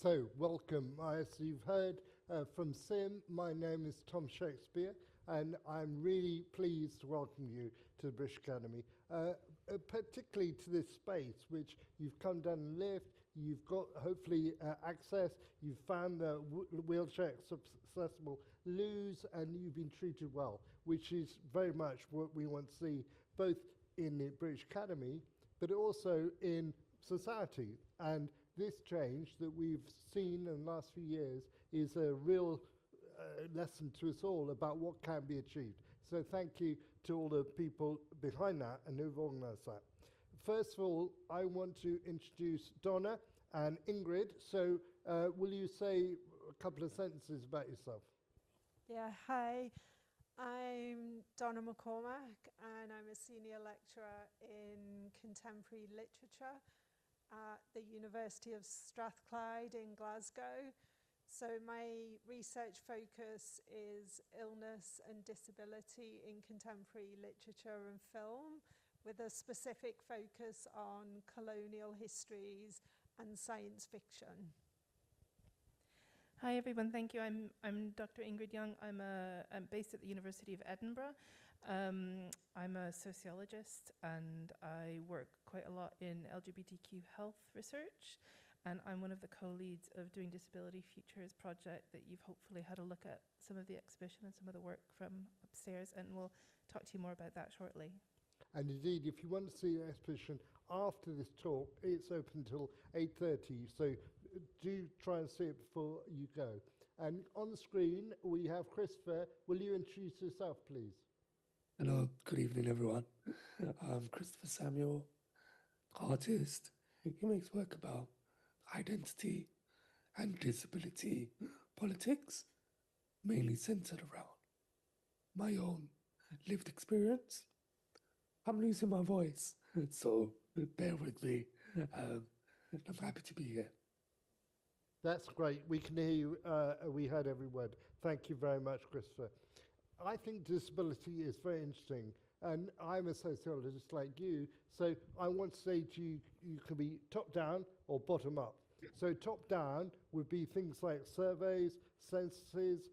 So, welcome. As you've heard from Sim, my name is Tom Shakespeare, and I'm really pleased to welcome you to the British Academy, particularly to this space, which you've come down and lived, you've got hopefully access, you've found the wheelchair accessible loos, and you've been treated well, which is very much what we want to see, both in the British Academy, but also in society. And this change that we've seen in the last few years is a real lesson to us all about what can be achieved. So thank you to all the people behind that and who've organised that. First of all, I want to introduce Donna and Ingrid. So will you say a couple of sentences about yourself? Yeah, hi. I'm Donna McCormack, and I'm a senior lecturer in contemporary literature at the University of Strathclyde in Glasgow. So my research focus is illness and disability in contemporary literature and film, with a specific focus on colonial histories and science fiction. Hi everyone, thank you. I'm Dr. Ingrid Young. I'm based at the University of Edinburgh. I'm a sociologist and I work quite a lot in LGBTQ health research, and I'm one of the co-leads of Doing Disability Futures project that you've hopefully had a look at some of the exhibition and some of the work from upstairs, and we'll talk to you more about that shortly. And indeed, if you want to see the exhibition after this talk, it's open until 8:30, so do try and see it before you go. And on the screen, we have Christopher. Will you introduce yourself, please? Hello, good evening, everyone. I'm Christopher Samuel, artist who makes work about identity and disability politics, mainly centered around my own lived experience. I'm losing my voice, so bear with me. I'm happy to be here. That's great. We can hear you. We heard every word. Thank you very much, Christopher. I think disability is very interesting, and I'm a sociologist like you, so I want to say to you, you can be top down or bottom up. So top down would be things like surveys, censuses,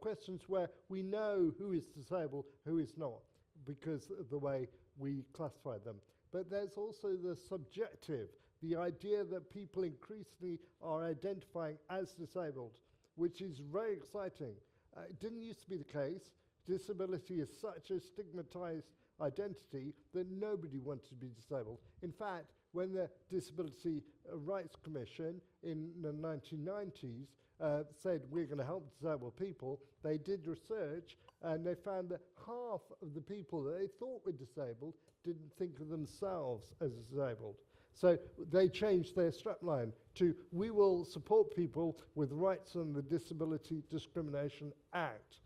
questions where we know who is disabled, who is not, because of the way we classify them. But there's also the subjective, the idea that people increasingly are identifying as disabled, which is very exciting. It didn't used to be the case. Disability is such a stigmatized identity that nobody wanted to be disabled. In fact, when the Disability Rights Commission in the 1990s said we're going to help disabled people, they did research and they found that half of the people that they thought were disabled didn't think of themselves as disabled. So they changed their strapline to, we will support people with rights under the Disability Discrimination Act.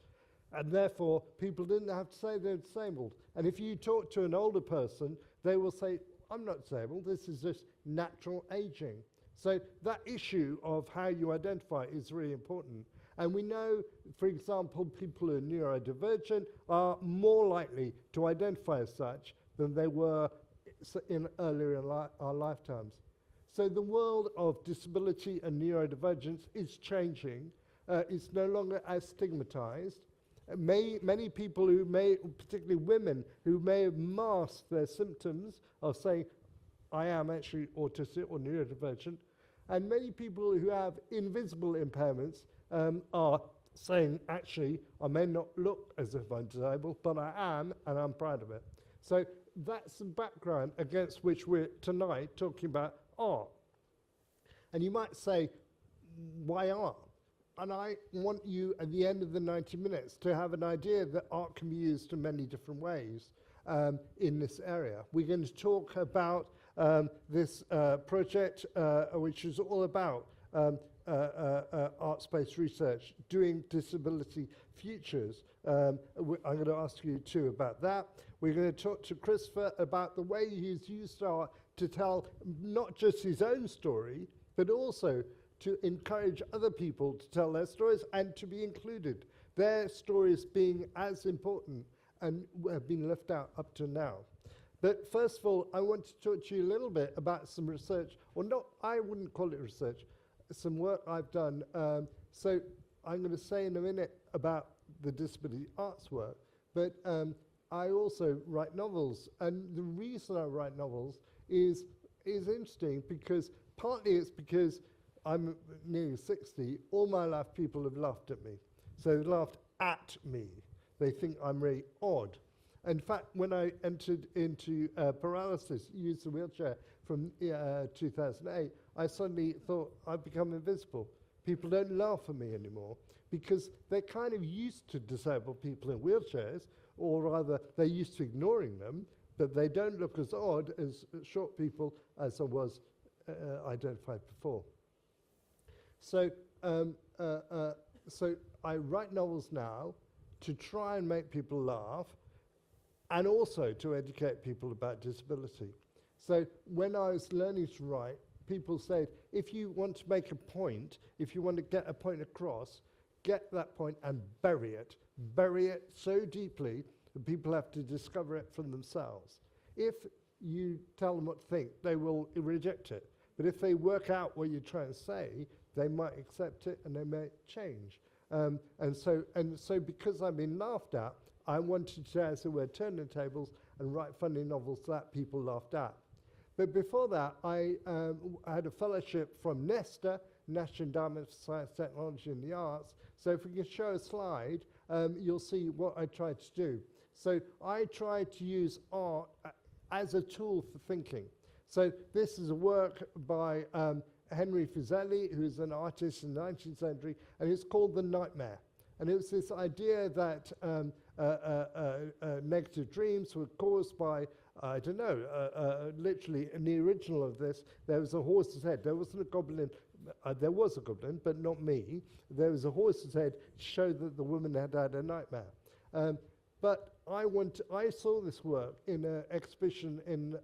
And therefore, people didn't have to say they're disabled. And if you talk to an older person, they will say, I'm not disabled, this is just natural aging. So that issue of how you identify is really important. And we know, for example, people who are neurodivergent are more likely to identify as such than they were earlier in our lifetimes. So the world of disability and neurodivergence is changing. It's no longer as stigmatized. Many people who may, particularly women, who may have masked their symptoms of saying, I am actually autistic or neurodivergent, and many people who have invisible impairments are saying, actually, I may not look as if I'm disabled, but I am, and I'm proud of it. So that's the background against which we're tonight talking about art. And you might say, why art? And I want you, at the end of the 90 minutes, to have an idea that art can be used in many different ways in this area. We're going to talk about this project, which is all about art-based research, doing disability futures. I'm going to ask you too about that. We're going to talk to Christopher about the way he's used art to tell not just his own story, but also to encourage other people to tell their stories and to be included. Their stories being as important and have been left out up to now. But first of all, I want to talk to you a little bit about some research, or not, I wouldn't call it research, some work I've done. So I'm going to say in a minute about the disability arts work, but I also write novels, and the reason I write novels is interesting because partly it's because I'm nearly 60. All my life people have laughed at me. So they laughed at me. They think I'm really odd. In fact, when I entered into paralysis, used the wheelchair from 2008, I suddenly thought I'd become invisible. People don't laugh at me anymore because they're kind of used to disabled people in wheelchairs, or rather they're used to ignoring them, but they don't look as odd as short people as I was identified before. So, so I write novels now to try and make people laugh, and also to educate people about disability. So when I was learning to write, people said, if you want to make a point, if you want to get a point across, get that point and bury it. Bury it so deeply that people have to discover it for themselves. If you tell them what to think, they will reject it. But if they work out what you're trying to say, they might accept it and they may change. And so because I've been laughed at, I wanted to, as it were, turn the tables and write funny novels that people laughed at. But before that, I had a fellowship from NESTA, National Endowment for Science, Technology and the Arts. So if we can show a slide, you'll see what I tried to do. So I tried to use art as a tool for thinking. So this is a work by Henry Fuseli, who's an artist in the 19th century, and it's called The Nightmare. And it was this idea that negative dreams were caused by, I don't know, literally in the original of this, there was a horse's head. There wasn't a goblin, there was a goblin, but not me. There was a horse's head to show that the woman had had a nightmare. But I saw this work in an exhibition in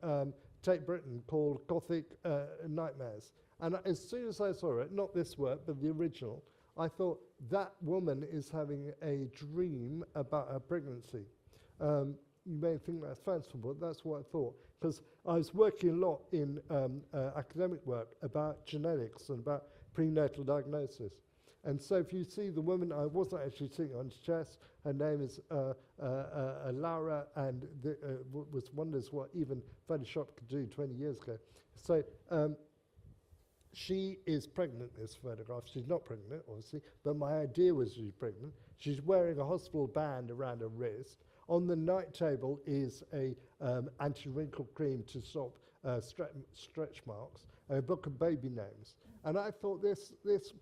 Tate Britain called Gothic Nightmares. And as soon as I saw it, not this work, but the original, I thought, that woman is having a dream about her pregnancy. You may think that's fanciful, but that's what I thought. Because I was working a lot in academic work about genetics and about prenatal diagnosis. And so if you see the woman, I wasn't actually sitting on his chest. Her name is Laura, and was wonders what even Photoshop could do 20 years ago. So she is pregnant in this photograph. She's not pregnant, obviously, but my idea was she's pregnant. She's wearing a hospital band around her wrist. On the night table is a anti-wrinkle cream to stop stretch marks, and a book of baby names. And I thought this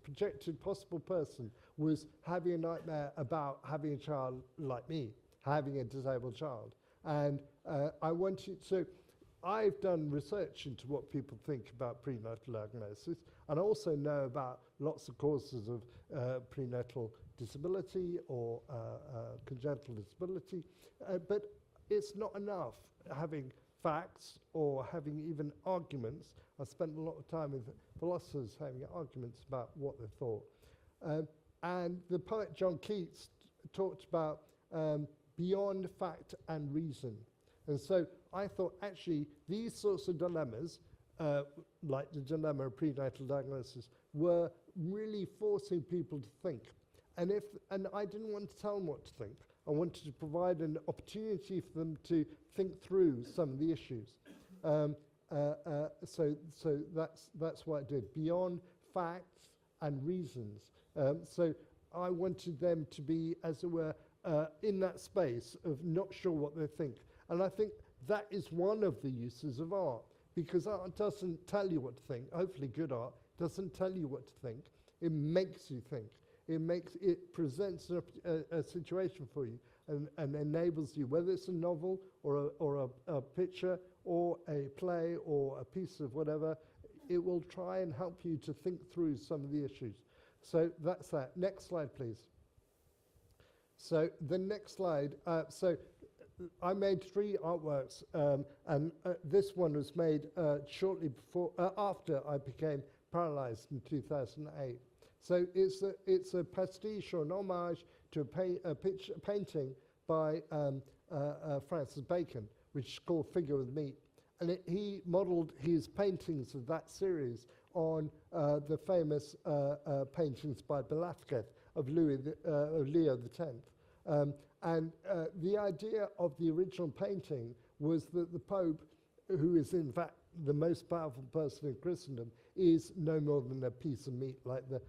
projected possible person was having a nightmare about having a child like me, having a disabled child. And I wanted to, I've done research into what people think about prenatal diagnosis, and I also know about lots of causes of prenatal disability or congenital disability, but it's not enough having facts or having even arguments. I spent a lot of time with philosophers having arguments about what they thought. And the poet John Keats talked about beyond fact and reason. And so I thought, actually, these sorts of dilemmas, like the dilemma of prenatal diagnosis, were really forcing people to think. And I didn't want to tell them what to think. I wanted to provide an opportunity for them to think through some of the issues. So that's what I did, beyond facts and reasons. So I wanted them to be, as it were, in that space of not sure what they think. And I think that is one of the uses of art, because art doesn't tell you what to think. Hopefully good art doesn't tell you what to think. It makes you think. It presents a situation for you and enables you, whether it's a novel or a picture or a play or a piece of whatever, it will try and help you to think through some of the issues. So that's that. Next slide, please. So the next slide. So I made 3 artworks, and this one was made shortly before, after I became paralyzed in 2008. So it's a pastiche or an homage to a painting by Francis Bacon, which is called Figure with Meat. And he modelled his paintings of that series on the famous paintings by Velázquez of Leo X. And the idea of the original painting was that the Pope, who is in fact the most powerful person in Christendom, is no more than a piece of meat, like the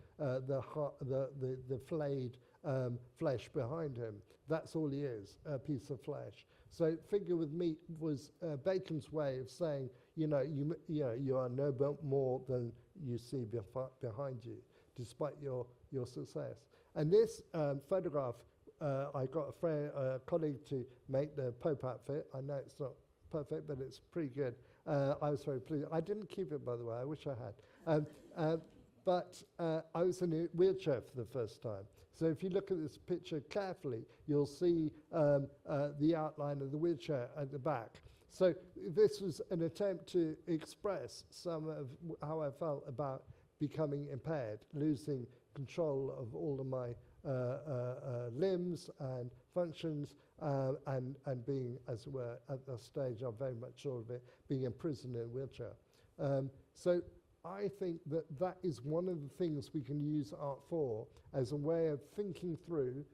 flayed flesh behind him. That's all he is, a piece of flesh. So figure with meat was Bacon's way of saying, you are no more than you see behind you, despite your success. And this photograph, I got a colleague to make the Pope outfit. I know it's not perfect, but it's pretty good. I was very pleased. I didn't keep it, by the way. I wish I had. But I was in a wheelchair for the first time. So if you look at this picture carefully, you'll see the outline of the wheelchair at the back. So this was an attempt to express some of how I felt about becoming impaired, losing control of all of my limbs and functions, and being, as it were, at the stage I'm very much sure of it, being imprisoned in a wheelchair. So I think that is one of the things we can use art for, as a way of thinking through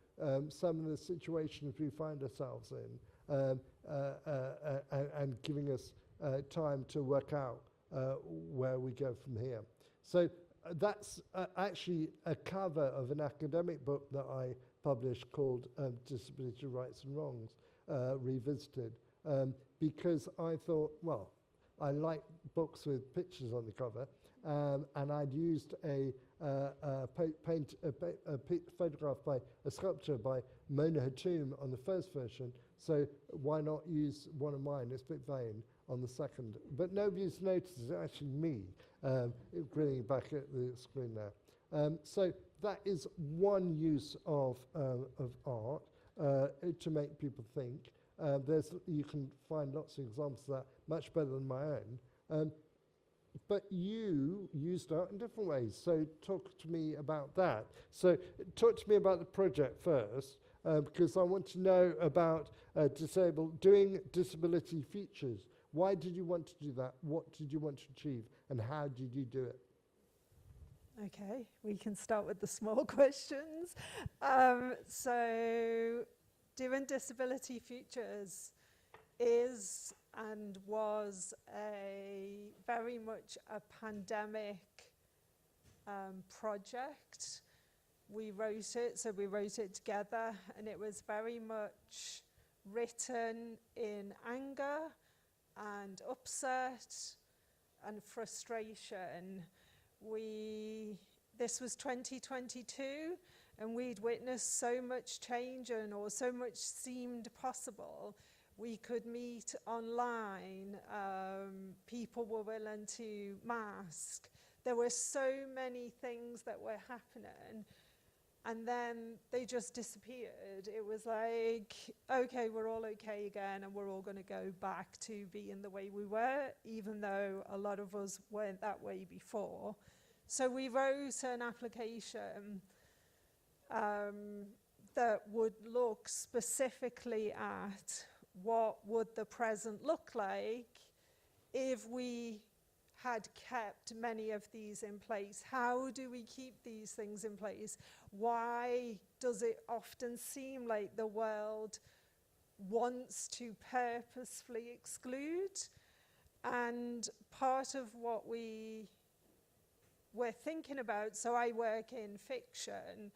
some of the situations we find ourselves in, and giving us time to work out where we go from here. So that's actually a cover of an academic book that I published called Disability Rights and Wrongs, Revisited, because I thought, well, I like books with pictures on the cover, and I'd used a photograph by a sculpture by Mona Hatoum on the first version, so why not use one of mine? It's a bit vain on the second. But nobody's noticed, it's actually me grinning back at the screen now. So that is one use of art to make people think. You can find lots of examples of that, much better than my own. But you used art in different ways, so talk to me about that. So talk to me about the project first, because I want to know about doing disability features. Why did you want to do that? What did you want to achieve? And how did you do it? Okay, we can start with the small questions. So doing disability features is and was very much a pandemic project. We wrote it together, and it was very much written in anger and upset and frustration. This was 2022, and we'd witnessed so much change, or so much seemed possible. We could meet online, people were willing to mask. There were so many things that were happening, and then they just disappeared. It was like, okay, we're all okay again, and we're all going to go back to being the way we were, even though a lot of us weren't that way before. So we wrote an application that would look specifically at what would the present look like if we had kept many of these in place. How do we keep these things in place? Why does it often seem like the world wants to purposefully exclude? And part of what we were thinking about, so I work in fiction,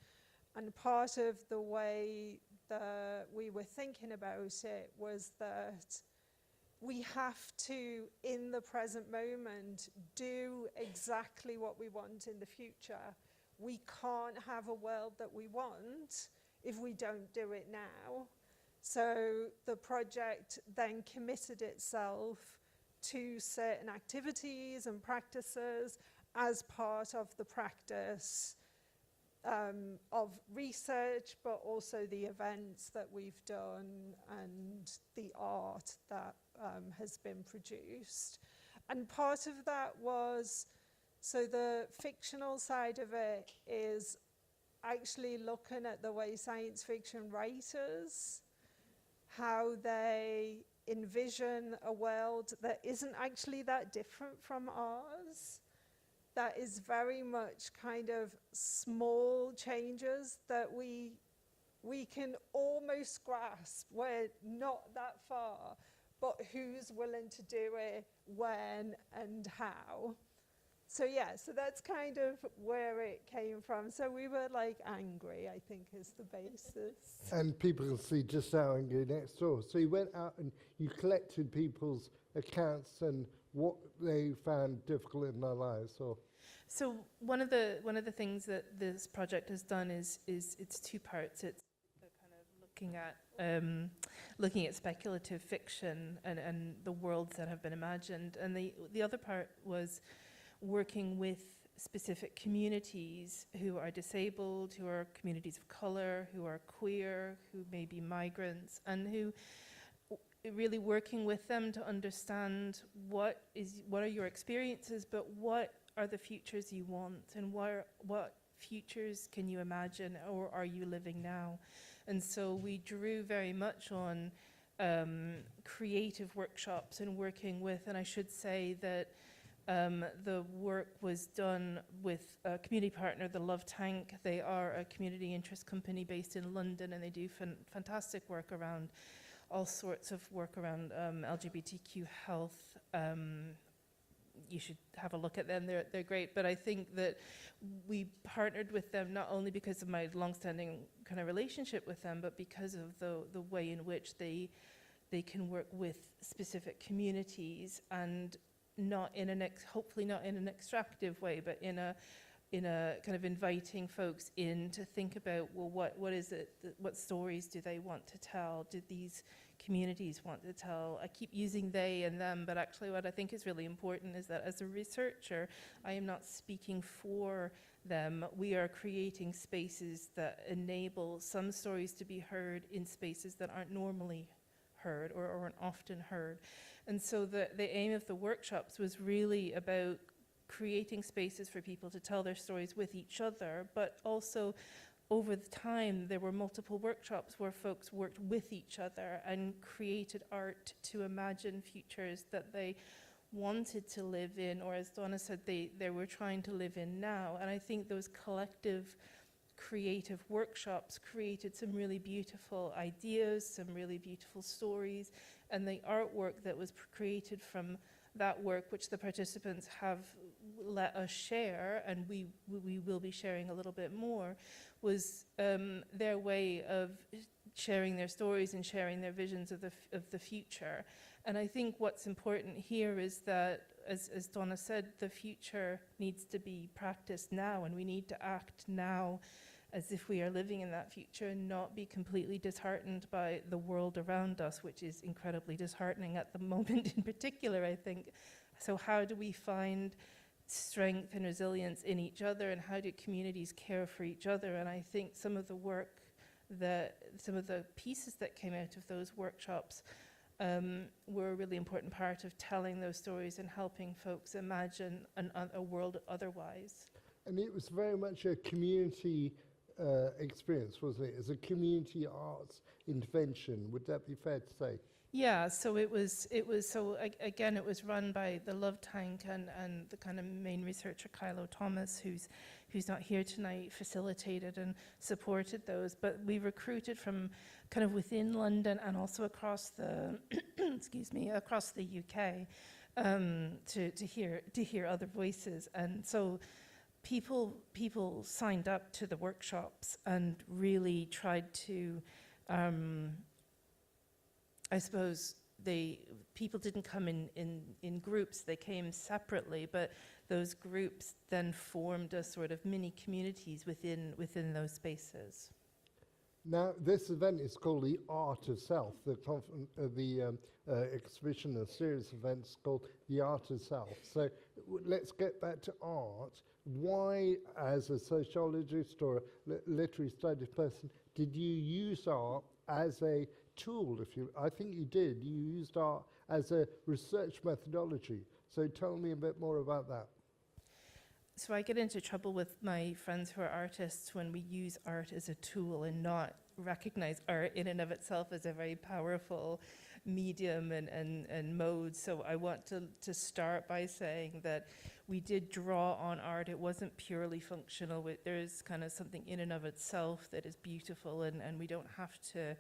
and part of the way that we were thinking about it was that we have to, in the present moment, do exactly what we want in the future. We can't have a world that we want if we don't do it now. So the project then committed itself to certain activities and practices as part of the practice of research, but also the events that we've done and the art that has been produced. And part of that was, so the fictional side of it is actually looking at the way science fiction writers, how they envision a world that isn't actually that different from ours. that is very much kind of small changes that we can almost grasp. We're not that far, but who's willing to do it, when and how? So yeah, so that's kind of where it came from. So we were like angry, I think is the basis. And people can see just how angry next door. So you went out and you collected people's accounts and what they found difficult in their lives, or? So one of the things that this project has done is it's two parts. It's kind of looking at speculative fiction and the worlds that have been imagined, and the other part was working with specific communities who are disabled, who are communities of color, who are queer, who may be migrants, and who really working with them to understand what are your experiences, but what are the futures you want, and what futures can you imagine, or are you living now? And so we drew very much on creative workshops and working with, and I should say that the work was done with a community partner, the Love Tank. They are a community interest company based in London, and they do fantastic work around all sorts of work around LGBTQ health. You should have a look at them. They're great. But I think that we partnered with them not only because of my longstanding kind of relationship with them, but because of the way in which they can work with specific communities, and hopefully not in an extractive way, but in a kind of inviting folks in to think about, well, what is it, what stories do they want to tell? Did these communities want to tell? I keep using they and them, but actually what I think is really important is that as a researcher, I am not speaking for them. We are creating spaces that enable some stories to be heard in spaces that aren't normally heard or aren't often heard. And so the aim of the workshops was really about creating spaces for people to tell their stories with each other, but also over the time there were multiple workshops where folks worked with each other and created art to imagine futures that they wanted to live in, or as Donna said, they were trying to live in now. And I think those collective creative workshops created some really beautiful ideas, some really beautiful stories, and the artwork that was created from that work, which the participants have let us share, and we will be sharing a little bit more, was their way of sharing their stories and sharing their visions of the future. And I think what's important here is that, as Donna said, the future needs to be practiced now, and we need to act now as if we are living in that future and not be completely disheartened by the world around us, which is incredibly disheartening at the moment in particular, I think. So how do we find strength and resilience in each other, and how do communities care for each other? And I think some of the work some of the pieces that came out of those workshops were a really important part of telling those stories and helping folks imagine a world otherwise. And it was very much a community experience, wasn't it? As a community arts intervention, would that be fair to say? Yeah, so it was again, it was run by the Love Tank and the kind of main researcher, Kylo Thomas, who's not here tonight, facilitated and supported those. But we recruited from kind of within London and also across the, across the UK to hear other voices. And so people signed up to the workshops and really tried to, I suppose people didn't come in groups, they came separately, but those groups then formed a sort of mini communities within those spaces. Now, this event is called The Art of Self. The exhibition, a series of events called The Art of Self. So let's get back to art. Why, as a sociologist or a literary studies person, did you use art as a tool? I think you did. You used art as a research methodology. So tell me a bit more about that. So I get into trouble with my friends who are artists when we use art as a tool and not recognize art in and of itself as a very powerful medium and mode. So I want to start by saying that we did draw on art. It wasn't purely functional. There's kind of something in and of itself that is beautiful, and we don't have to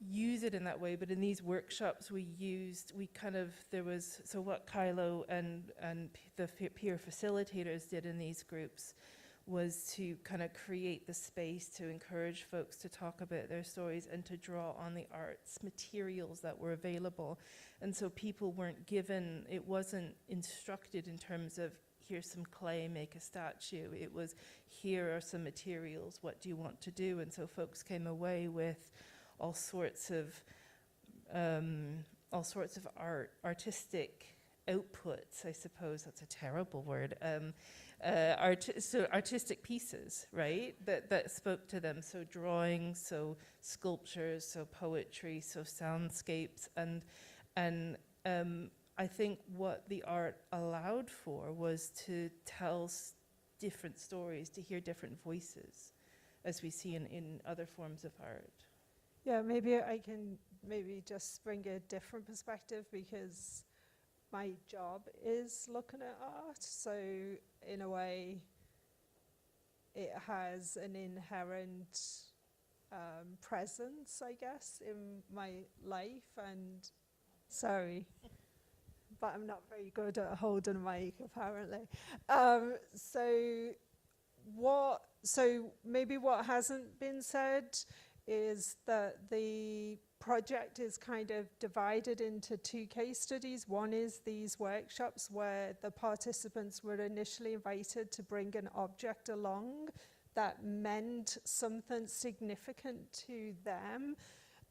use it in that way. But in these workshops so what Kylo and the peer facilitators did in these groups was to kind of create the space to encourage folks to talk about their stories and to draw on the arts materials that were available. And so people weren't given, it wasn't instructed in terms of, here's some clay, make a statue. It was, here are some materials, what do you want to do? And so folks came away with all sorts of artistic outputs, I suppose that's a terrible word, so artistic pieces, right, that spoke to them. So drawings, so sculptures, so poetry, so soundscapes, and I think what the art allowed for was to tell different stories, to hear different voices, as we see in other forms of art. Yeah, maybe I can just bring a different perspective, because my job is looking at art, so in a way it has an inherent presence, I guess, in my life. And sorry, but I'm not very good at holding a mic, apparently. So maybe what hasn't been said is that the project is kind of divided into two case studies. One is these workshops where the participants were initially invited to bring an object along that meant something significant to them,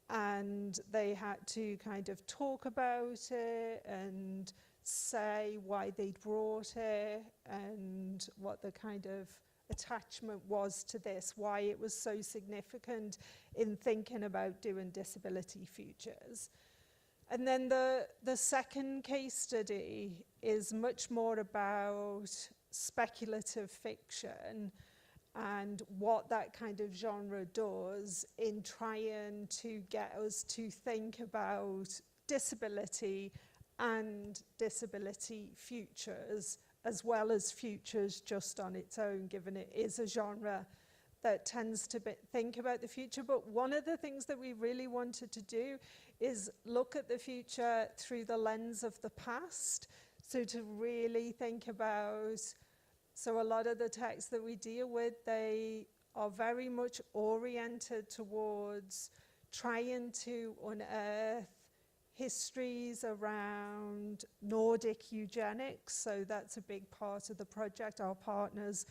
and they had to kind of talk about it and say why they'd brought it and what the kind of attachment was to this, why it was so significant in thinking about doing disability futures. And then the second case study is much more about speculative fiction and what that kind of genre does in trying to get us to think about disability and disability futures, as well as futures just on its own, given it is a genre that tends to think about the future. But one of the things that we really wanted to do is look at the future through the lens of the past. So to really think about, so a lot of the texts that we deal with, they are very much oriented towards trying to unearth histories around Nordic eugenics. So that's a big part of the project. Our partners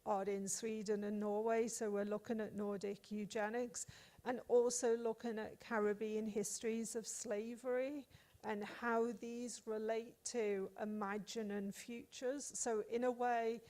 are in Sweden and Norway, so we're looking at Nordic eugenics, and also looking at Caribbean histories of slavery and how these relate to imagining futures. So in a way,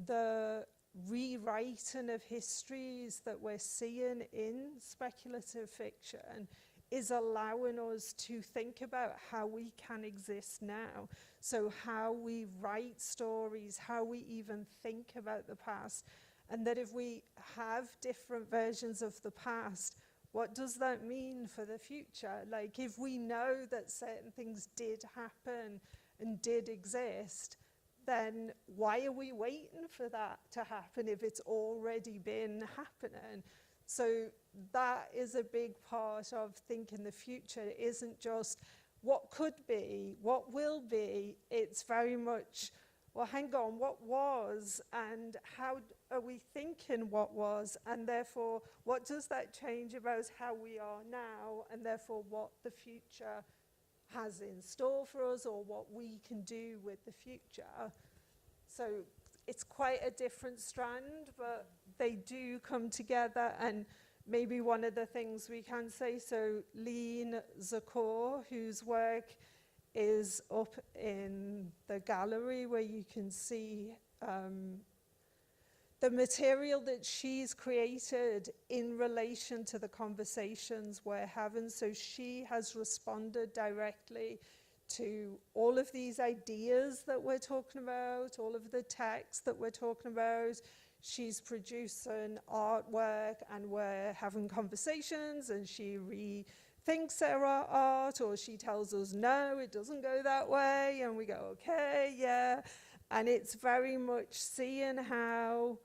the rewriting of histories that we're seeing in speculative fiction is allowing us to think about how we can exist now. So how we write stories, how we even think about the past, and that if we have different versions of the past, what does that mean for the future? Like, if we know that certain things did happen and did exist, then why are we waiting for that to happen if it's already been happening? So that is a big part of thinking the future. It isn't just what could be, what will be. It's very much, well, hang on, what was, and how are we thinking what was, and therefore, what does that change about how we are now, and therefore what the future has in store for us, or what we can do with the future. So it's quite a different strand, but they do come together. And maybe one of the things we can say, so Lean Zakor, whose work is up in the gallery where you can see the material that she's created in relation to the conversations we're having. So she has responded directly to all of these ideas that we're talking about, all of the texts that we're talking about. She's producing artwork, and we're having conversations, and she rethinks our art, or she tells us, no, it doesn't go that way, and we go, okay, yeah. And it's very much seeing how,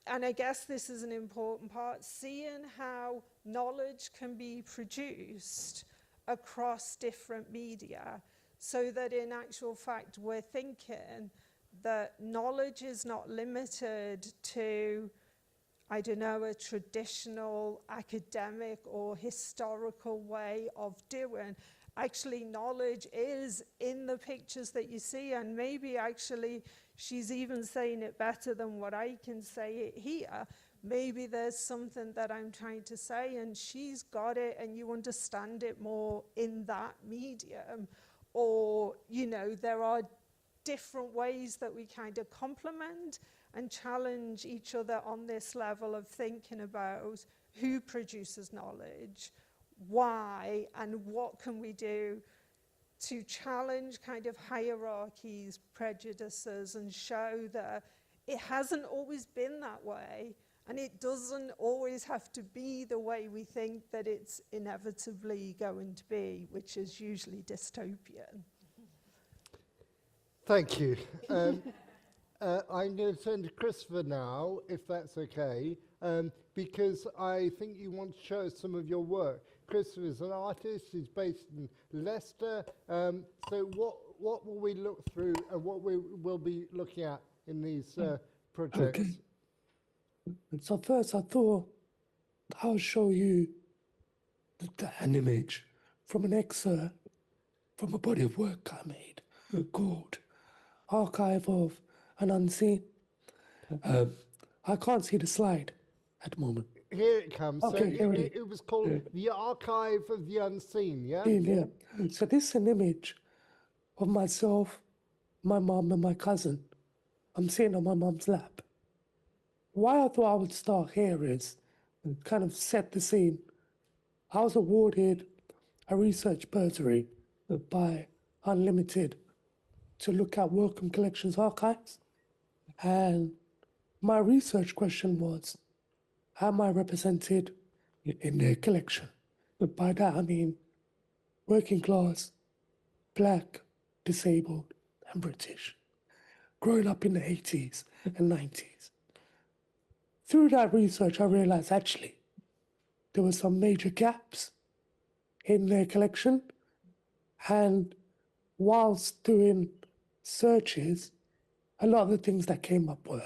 and I guess this is an important part, seeing how knowledge can be produced across different media, so that in actual fact we're thinking that knowledge is not limited to, I don't know, a traditional academic or historical way of doing. Actually, knowledge is in the pictures that you see, and maybe actually she's even saying it better than what I can say it here. Maybe there's something that I'm trying to say and she's got it and you understand it more in that medium. Or, you know, there are different ways that we kind of complement and challenge each other on this level of thinking about who produces knowledge, why, and what can we do to challenge kind of hierarchies, prejudices, and show that it hasn't always been that way, and it doesn't always have to be the way we think that it's inevitably going to be, which is usually dystopian. Thank you. I'm going to turn to Christopher now, if that's okay, because I think you want to show us some of your work. Christopher is an artist, he's based in Leicester, so what will we look through and what we will be looking at in these projects? Okay. So first I thought I'll show you an image from an excerpt from a body of work I made called Archive of an Unseen. I can't see the slide at the moment. Here it comes. Okay, So here it is. it was called The Archive of the Unseen, yeah? Yeah. So this is an image of myself, my mum, and my cousin. I'm sitting on my mum's lap. Why I thought I would start here is kind of set the scene. I was awarded a research bursary by Unlimited to look at Wellcome Collections archives. And my research question was, am I represented in their collection? But by that I mean working class, black, disabled, and British, growing up in the 80s and 90s. Through that research, I realized actually there were some major gaps in their collection. And whilst doing searches, a lot of the things that came up were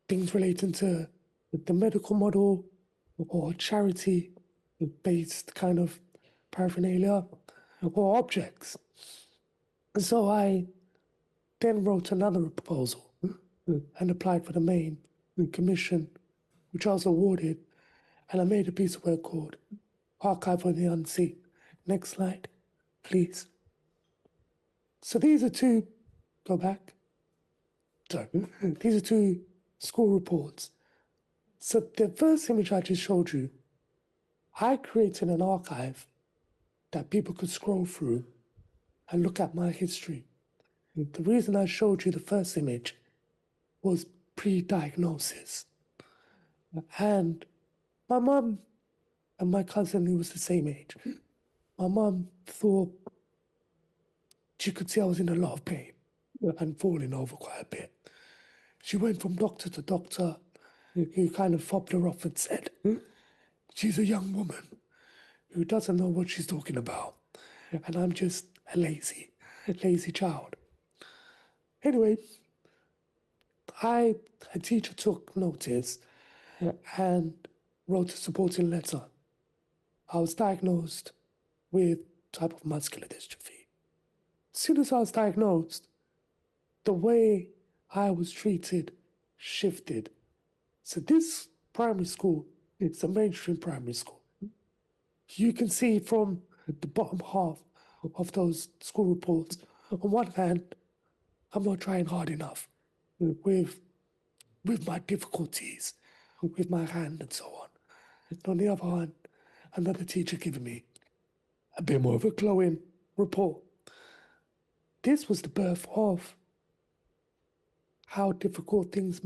things relating to the medical model or charity-based kind of paraphernalia or objects. And so I then wrote another proposal and applied for the main commission, which I was awarded, and I made a piece of work called Archive of the Unseen. Next slide, please. So these are two, go back. Sorry, these are two school reports. So the first image I just showed you, I created an archive that people could scroll through and look at my history. And the reason I showed you the first image was pre-diagnosis. And my mum and my cousin, who was the same age, my mum thought she could see I was in a lot of pain and falling over quite a bit. She went from doctor to doctor, who kind of fobbed her off and said, she's a young woman who doesn't know what she's talking about, and I'm just a lazy child. Anyway, a teacher took notice and wrote a supporting letter. I was diagnosed with type of muscular dystrophy. As soon as I was diagnosed, the way I was treated shifted. So this primary school, it's a mainstream primary school. You can see from the bottom half of those school reports, on one hand, I'm not trying hard enough with my difficulties, with my hand and so on. And on the other hand, another teacher giving me a bit more of a glowing report. This was the birth of how difficult things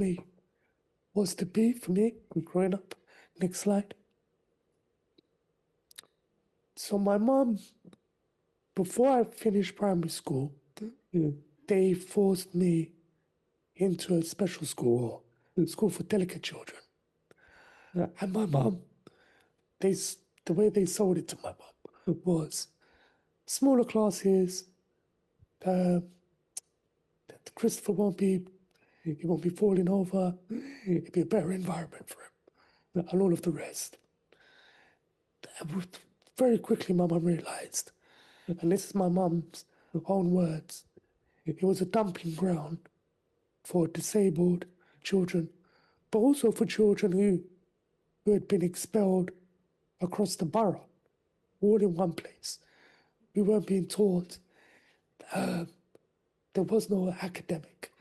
was to be for me growing up. Next slide. So my mom, before I finished primary school, they forced me into a special school, or a school for delicate children. And my mum, the way they sold it to my mum was smaller classes, Christopher he won't be falling over, it'd be a better environment for him, and all of the rest. Very quickly, my mum realised, and this is my mum's own words, it was a dumping ground for disabled children, but also for children who had been expelled across the borough, all in one place. We weren't being taught. There was no academic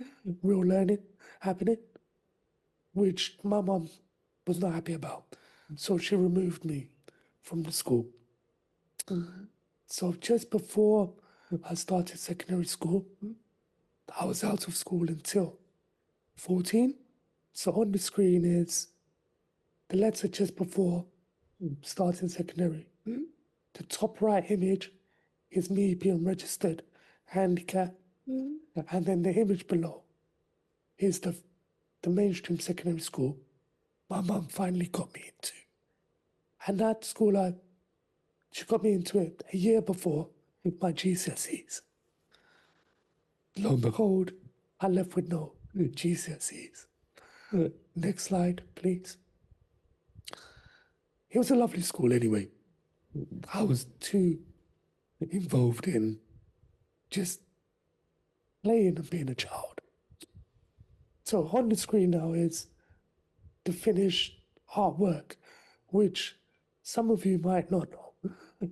real learning happening, which my mum was not happy about. So she removed me from the school. So just before I started secondary school, I was out of school until 14. So on the screen is the letter just before starting secondary. The top right image is me being registered handicapped. And then the image below is the mainstream secondary school my mum finally got me into. And that school, she got me into it a year before my GCSEs. Lo and behold, I left with no GCSEs. Next slide, please. It was a lovely school anyway. I was too involved in just playing and being a child. So on the screen now is the finished artwork, which some of you might not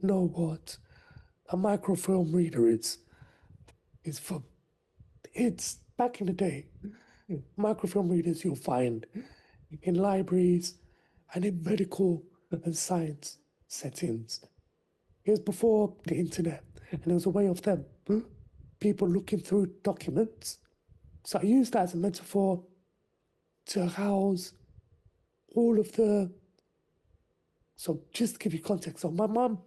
know what a microfilm reader is. It's back in the day, microfilm readers you'll find in libraries and in medical and science settings. It was before the internet, and it was a way of them, people looking through documents. So I used that as a metaphor to house all of the... So just to give you context, so my mum,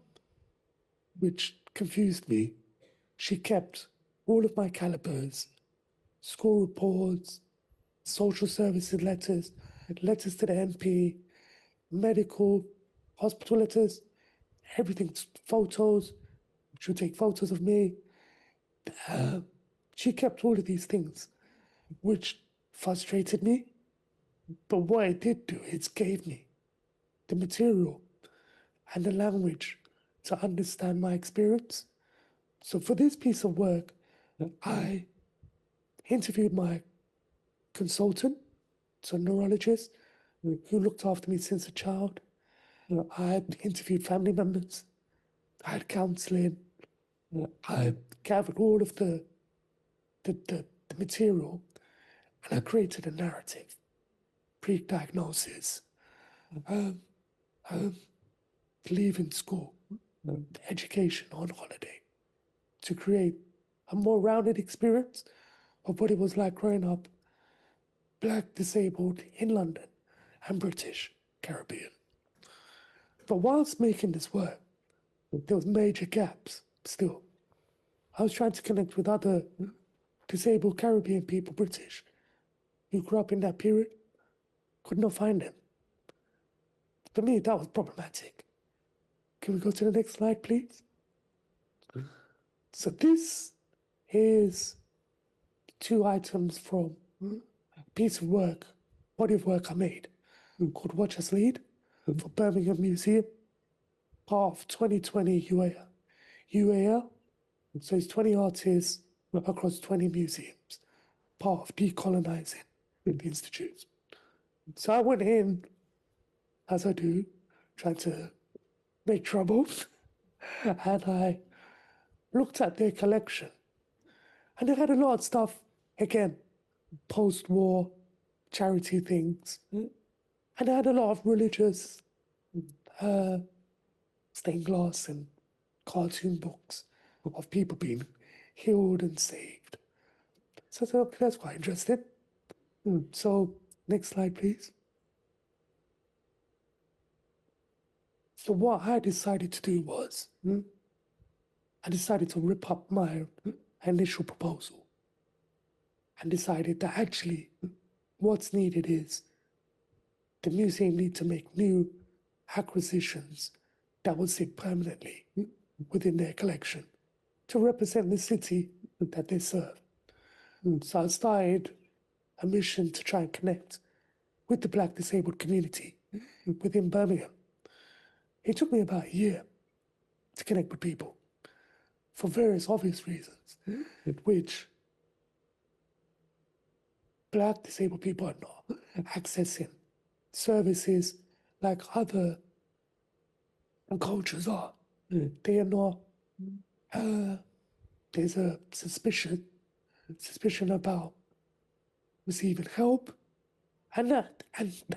which confused me, she kept all of my calipers, school reports, social services letters, letters to the MP, medical, hospital letters, everything, photos. She would take photos of me. She kept all of these things, which frustrated me. But what it did do, it gave me the material and the language to understand my experience. So for this piece of work, I interviewed my consultant, so a neurologist, who looked after me since a child. I had interviewed family members. I had counselling. I gathered all of the material, and I created a narrative, pre-diagnosis, leaving school, education on holiday, to create a more rounded experience of what it was like growing up Black, disabled in London and British Caribbean. But whilst making this work, there was major gaps still. I was trying to connect with other disabled Caribbean people, British, who grew up in that period, could not find them. For me, that was problematic. Can we go to the next slide, please? So this is 2 items from a piece of work, body of work I made, called Watch Us Lead, for Birmingham Museum, part of 2020 UAL. So it's 20 artists across 20 museums, part of decolonising the institutes. So I went in, as I do, trying to make trouble, and I looked at their collection. And they had a lot of stuff, again, post-war charity things. And they had a lot of religious stained glass and cartoon books of people being healed and saved. So I thought, okay, that's quite interesting. So, next slide, please. So what I decided to do was, I decided to rip up my initial proposal and decided that actually what's needed is the museum need to make new acquisitions that will sit permanently within their collection to represent the city that they serve. And so I started a mission to try and connect with the Black disabled community within Birmingham. It took me about a year to connect with people for various obvious reasons, which Black disabled people are not accessing services like other cultures are. They are not, there's a suspicion about receiving help, and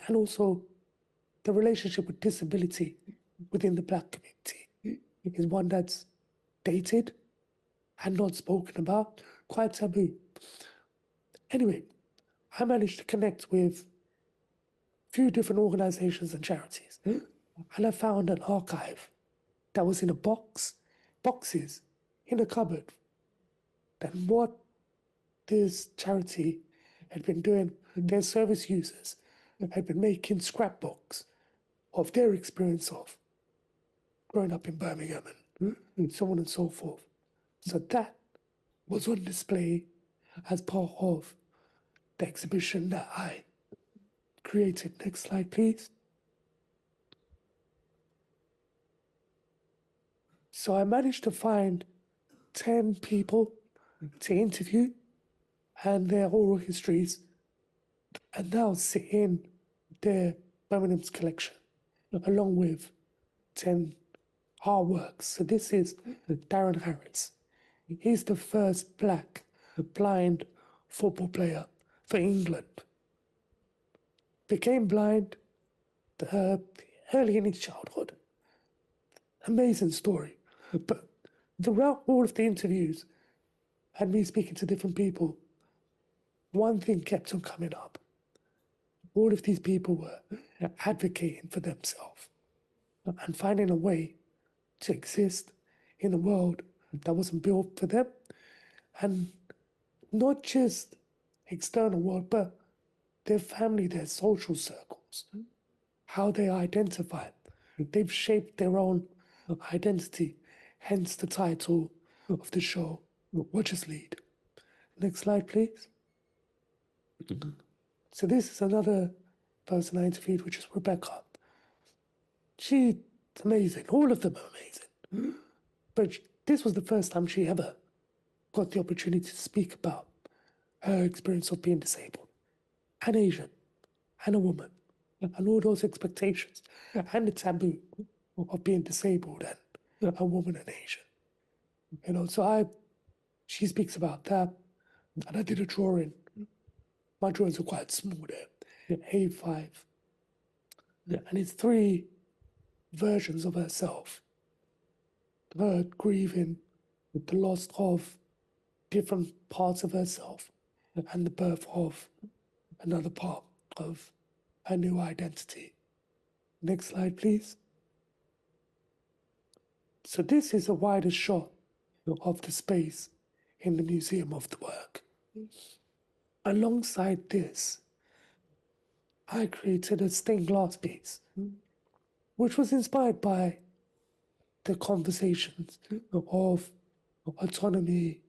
also the relationship with disability within the Black community is one that's dated and not spoken about, quite taboo. Anyway, I managed to connect with a few different organizations and charities, and I found an archive that was in boxes in a cupboard. And what this charity had been doing, their service users had been making scrapbooks of their experience of growing up in Birmingham and so on and so forth. So that was on display as part of the exhibition that I created. Next slide, please. So I managed to find 10 people to interview and their oral histories, and now sit in their Birmingham's collection, along with 10 artworks. So this is Darren Harris. He's the first Black blind football player for England. Became blind early in his childhood. Amazing story. But throughout all of the interviews and me speaking to different people, one thing kept on coming up. All of these people were advocating for themselves and finding a way to exist in a world that wasn't built for them. And not just external world, but their family, their social circles, how they identify. They've shaped their own identity, hence the title of the show, Watch Us Lead. Next slide, please. So this is another person I interviewed, which is Rebecca. She's amazing. All of them are amazing. But this was the first time she ever got the opportunity to speak about her experience of being disabled, and Asian, and a woman, and all those expectations, and the taboo of being disabled and a woman and Asian. You know, so she speaks about that, and I did a drawing. My drawings are quite small there, A5. And it's 3 versions of herself. Her grieving the loss of different parts of herself and the birth of another part of her new identity. Next slide, please. So this is a wider shot of the space in the Museum of the Work. Alongside this, I created a stained glass piece, which was inspired by the conversations of autonomy,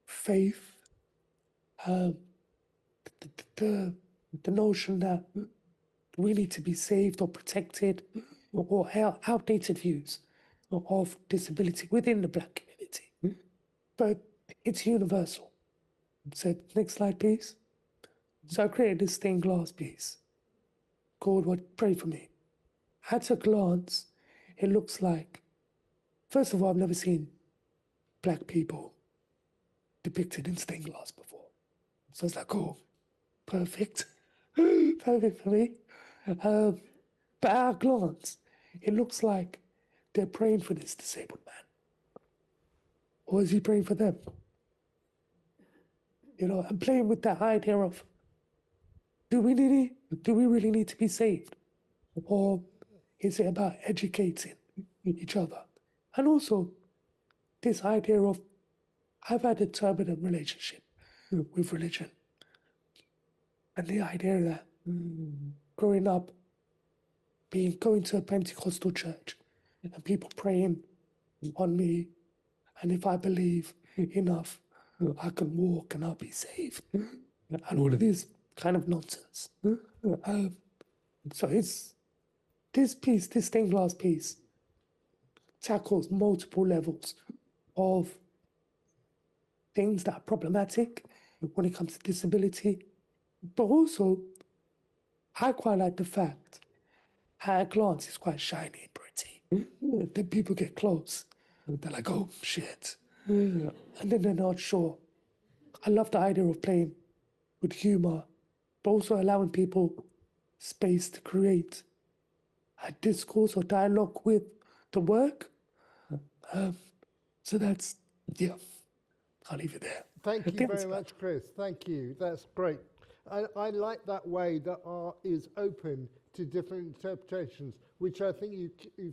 faith, the notion that we need to be saved or protected, or outdated views of disability within the Black community. But it's universal. So next slide, please. So I created this stained glass piece called Pray For Me. At a glance, it looks like, first of all, I've never seen Black people depicted in stained glass before. So it's like, oh, perfect. Perfect for me. But at a glance, it looks like they're praying for this disabled man. Or is he praying for them? You know, I'm playing with that idea of, do we really need to be saved? Or is it about educating each other? And also, this idea of I've had a turbulent relationship with religion. And the idea that growing up, going to a Pentecostal church and people praying on me, and if I believe enough, I can walk and I'll be saved. And all of this kind of nonsense. So it's this piece, this stained glass piece, tackles multiple levels of things that are problematic when it comes to disability. But also, I quite like the fact at a glance it's quite shiny and pretty. Then people get close. They're like, oh shit. And then they're not sure. I love the idea of playing with humor, but also allowing people space to create a discourse or dialogue with the work. So that's, yeah, I'll leave it there. Thank I you think very that's much, Chris. Thank you. That's great. I like that way that art is open to different interpretations, which I think you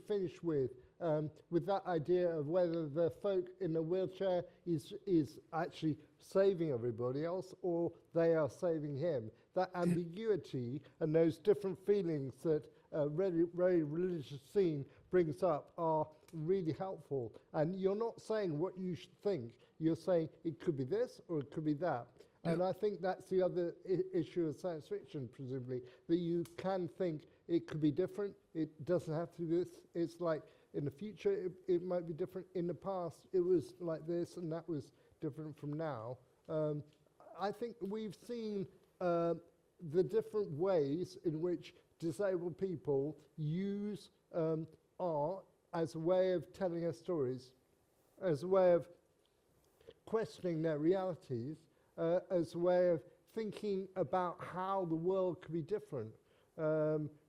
finish with that idea of whether the folk in the wheelchair is actually saving everybody else or they are saving him. That ambiguity and those different feelings that a very religious scene brings up are really helpful. And you're not saying what you should think. You're saying it could be this or it could be that. Yeah. And I think that's the other issue of science fiction, presumably, that you can think it could be different. It doesn't have to be this. It's like in the future, it might be different. In the past, it was like this and that was different from now. I think we've seen the different ways in which disabled people use art as a way of telling us stories, as a way of questioning their realities, as a way of thinking about how the world could be different.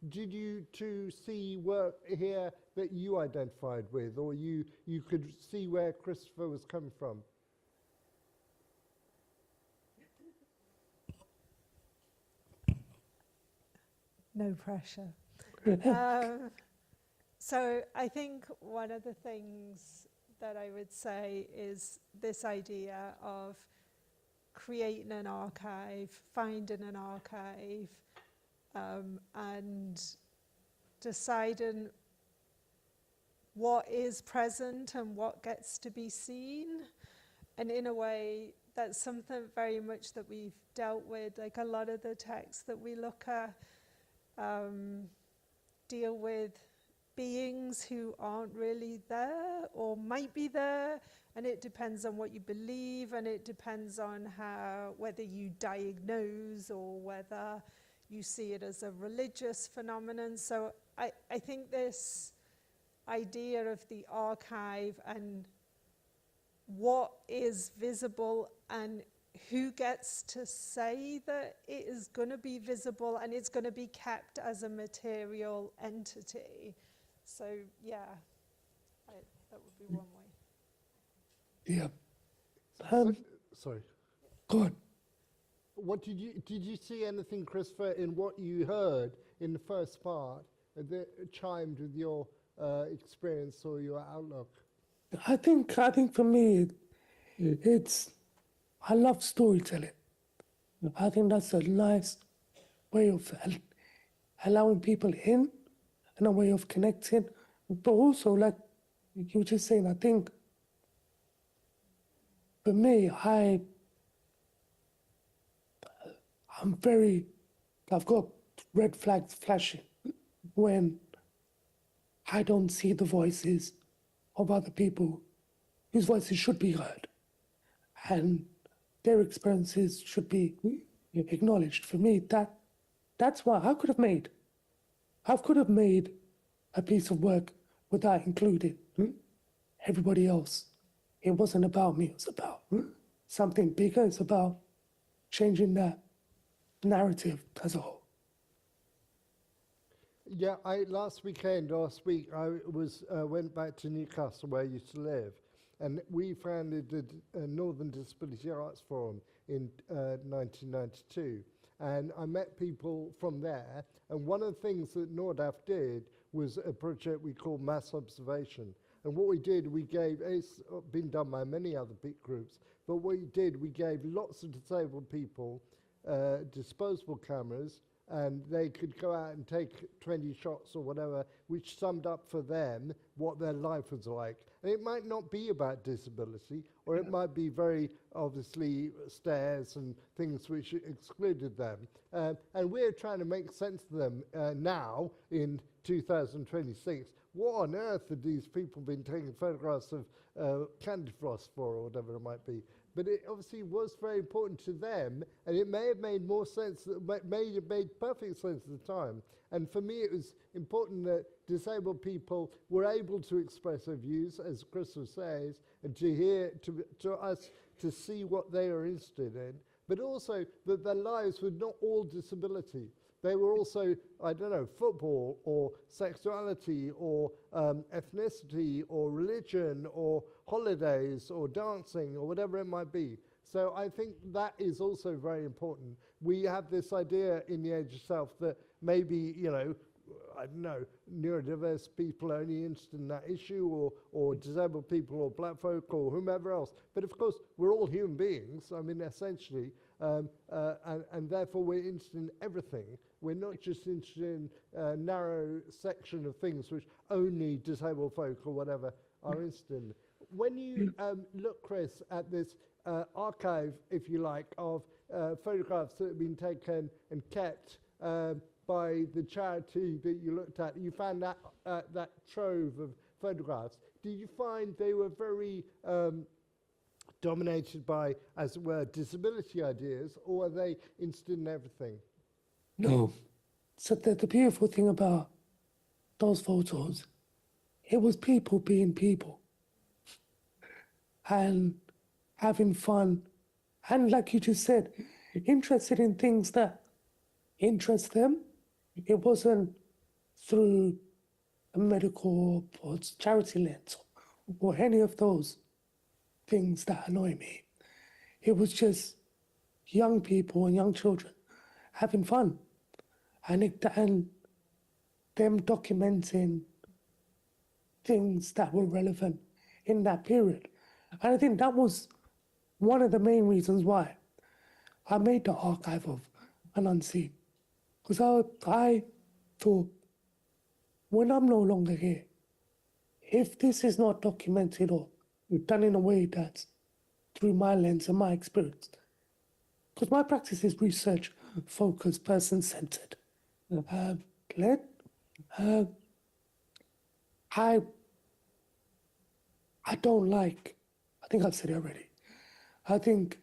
Did you two see work here that you identified with, or you could see where Christopher was coming from? No pressure. So I think one of the things that I would say is this idea of creating an archive, finding an archive, and deciding what is present and what gets to be seen. And in a way, that's something very much that we've dealt with. Like a lot of the texts that we look at deal with beings who aren't really there or might be there, and it depends on what you believe, and it depends on whether you diagnose or whether you see it as a religious phenomenon. So I think this idea of the archive and what is visible and who gets to say that it is going to be visible and it's going to be kept as a material entity. So yeah, that would be one way. Yeah. Sorry. Go on. What did you see anything, Christopher, in what you heard in the first part that chimed with your experience or your outlook? I think for me, I love storytelling. I think that's a nice way of allowing people in and a way of connecting. But also, like you were just saying, I think for me, I've got red flags flashing when I don't see the voices of other people whose voices should be heard and their experiences should be acknowledged. For me, that's why I could have made a piece of work without including everybody else. It wasn't about me, it was about something bigger. It's about changing that narrative as a whole. Yeah, last week I went back to Newcastle where I used to live, and we founded the Northern Disability Arts Forum in 1992. And I met people from there, and one of the things that Nordaf did was a project we called Mass Observation. And what we did, we gave, it's been done by many other big groups, but what we did, we gave lots of disabled people disposable cameras, and they could go out and take 20 shots or whatever, which summed up for them what their life was like. And it might not be about disability, or it might be very obviously stairs and things which excluded them. And we're trying to make sense of them now in 2026. What on earth have these people been taking photographs of candy floss for, or whatever it might be? But it obviously was very important to them, and it may have made more sense, may have made perfect sense at the time. And for me, it was important that disabled people were able to express their views, as Crystal says, and to hear, to us, to see what they are interested in, but also that their lives were not all disability. They were also, I don't know, football or sexuality or ethnicity or religion or holidays or dancing or whatever it might be. So I think that is also very important. We have this idea in the age of self that maybe, you know, I don't know, neurodiverse people are only interested in that issue, or disabled people or black folk or whomever else. But of course, we're all human beings, I mean, essentially, and therefore we're interested in everything. We're not just interested in a narrow section of things which only disabled folk or whatever are interested in. When you look, Chris, at this archive, if you like, of photographs that have been taken and kept by the charity that you looked at, you found that that trove of photographs. Did you find they were very dominated by, as it were, disability ideas, or are they interested in everything? No. So the beautiful thing about those photos, it was people being people and having fun, and like you just said, interested in things that interest them. It wasn't through a medical or charity lens or any of those things that annoy me. It was just young people and young children having fun, and them documenting things that were relevant in that period. And I think that was one of the main reasons why I made the archive of An Unseen. Because I thought, when I'm no longer here, if this is not documented or done in a way that's through my lens and my experience, because my practice is research focused, person-centered. I don't like, I think I've said it already, I think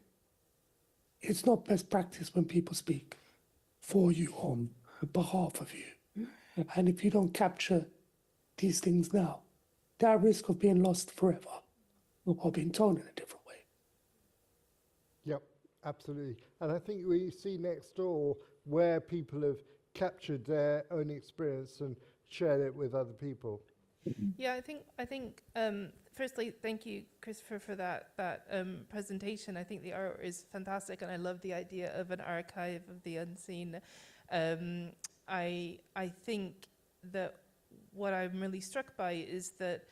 it's not best practice when people speak for you, on behalf of you. And if you don't capture these things now, they're at risk of being lost forever or being told in a different way. Yep, absolutely. And I think we see next door where people have captured their own experience and shared it with other people. Yeah, I think. Firstly, thank you, Christopher, for that presentation. I think the art is fantastic, and I love the idea of an archive of the unseen. I think that what I'm really struck by is that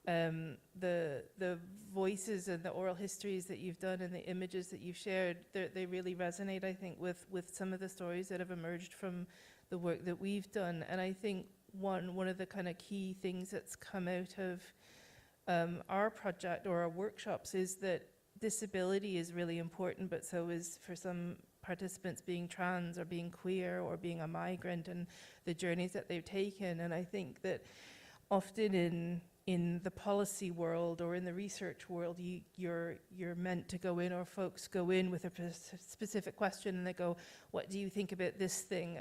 the voices and the oral histories that you've done and the images that you've shared, they really resonate, I think, with some of the stories that have emerged from the work that we've done. And I think one of the kind of key things that's come out of our project or our workshops is that disability is really important, but so is, for some participants, being trans or being queer or being a migrant and the journeys that they've taken. And I think that often in the policy world or in the research world, you're meant to go in, or folks go in with a specific question and they go, what do you think about this thing?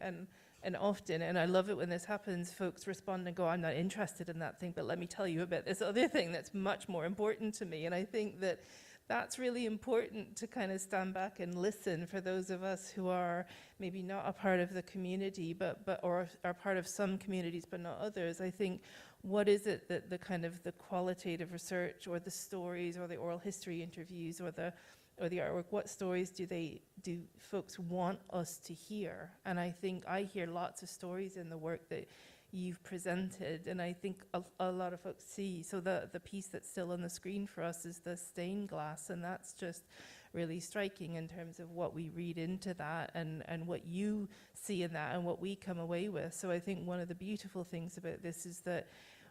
And often, and I love it when this happens, folks respond and go, I'm not interested in that thing, but let me tell you about this other thing that's much more important to me. And I think that that's really important, to kind of stand back and listen for those of us who are maybe not a part of the community, or are part of some communities but not others. I think, what is it that the kind of the qualitative research or the stories or the oral history interviews or the artwork, what stories do folks want us to hear? And I think I hear lots of stories in the work that you've presented, and I think a lot of folks see. So the piece that's still on the screen for us is the stained glass, and that's just really striking in terms of what we read into that and what you see in that and what we come away with. So I think one of the beautiful things about this is that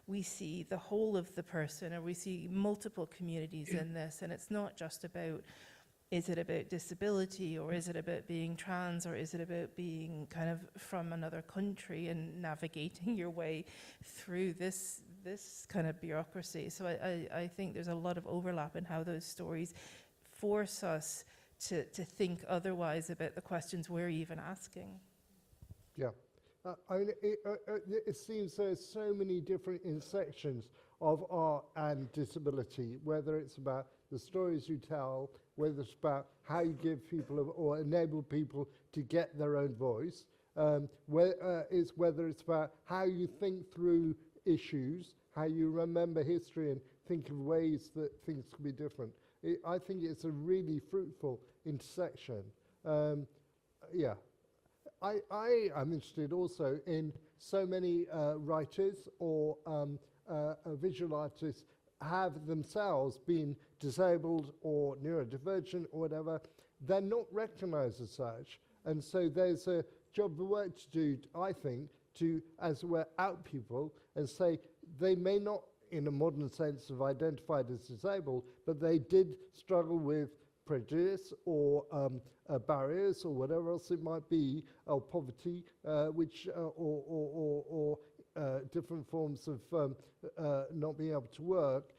we see the whole of the person, or we see multiple communities in this, and it's not just about, is it about disability, or is it about being trans, or is it about being kind of from another country and navigating your way through this kind of bureaucracy. So I think there's a lot of overlap in how those stories force us to think otherwise about the questions we're even asking. Yeah. I mean, it seems there's so many different intersections of art and disability, whether it's about the stories you tell, whether it's about how you give people or enable people to get their own voice, whether it's about how you think through issues, how you remember history and think of ways that things can be different. I think it's a really fruitful intersection. Yeah. I am interested also in so many writers or visual artists have themselves been disabled or neurodivergent or whatever. They're not recognized as such. And so there's a job of work to do, I think, to, as it were, out people and say they may not, in a modern sense, have identified as disabled, but they did struggle with prejudice or barriers or whatever else it might be, or poverty, which or different forms of not being able to work,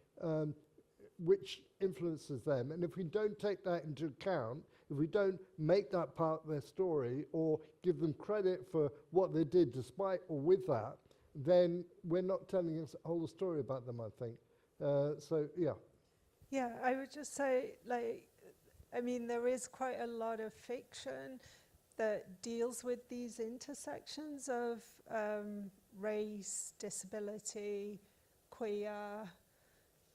which influences them. And if we don't take that into account, if we don't make that part of their story or give them credit for what they did despite or with that, then we're not telling us a whole story about them, I think. So, yeah. Yeah, I would just say, like, I mean, there is quite a lot of fiction that deals with these intersections of race, disability, queer,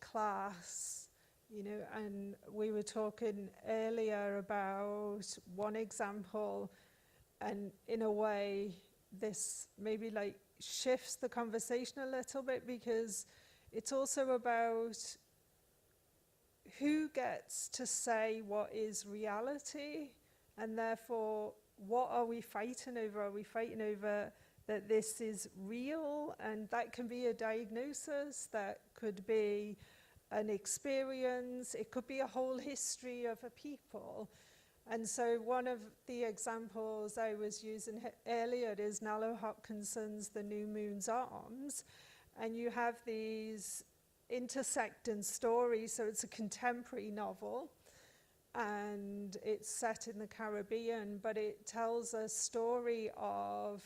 class, you know, and we were talking earlier about one example, and in a way, this maybe like shifts the conversation a little bit, because it's also about who gets to say what is reality, and therefore what are we fighting over? Are we fighting over that this is real? And that can be a diagnosis, that could be an experience, it could be a whole history of a people. And so one of the examples I was using earlier is Nalo Hopkinson's The New Moon's Arms, and you have these intersecting stories. So it's a contemporary novel and it's set in the Caribbean, but it tells a story of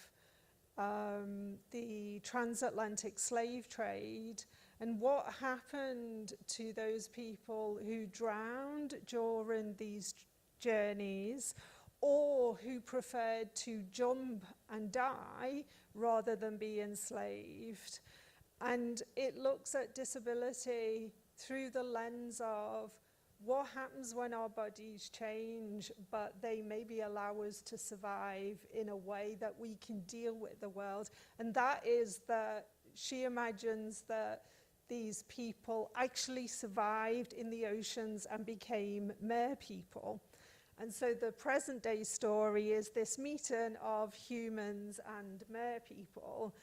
the transatlantic slave trade and what happened to those people who drowned during these journeys, or who preferred to jump and die rather than be enslaved. And it looks at disability through the lens of what happens when our bodies change, but they maybe allow us to survive in a way that we can deal with the world. And that is that she imagines that these people actually survived in the oceans and became mer people. And so the present day story is this meeting of humans and mer people.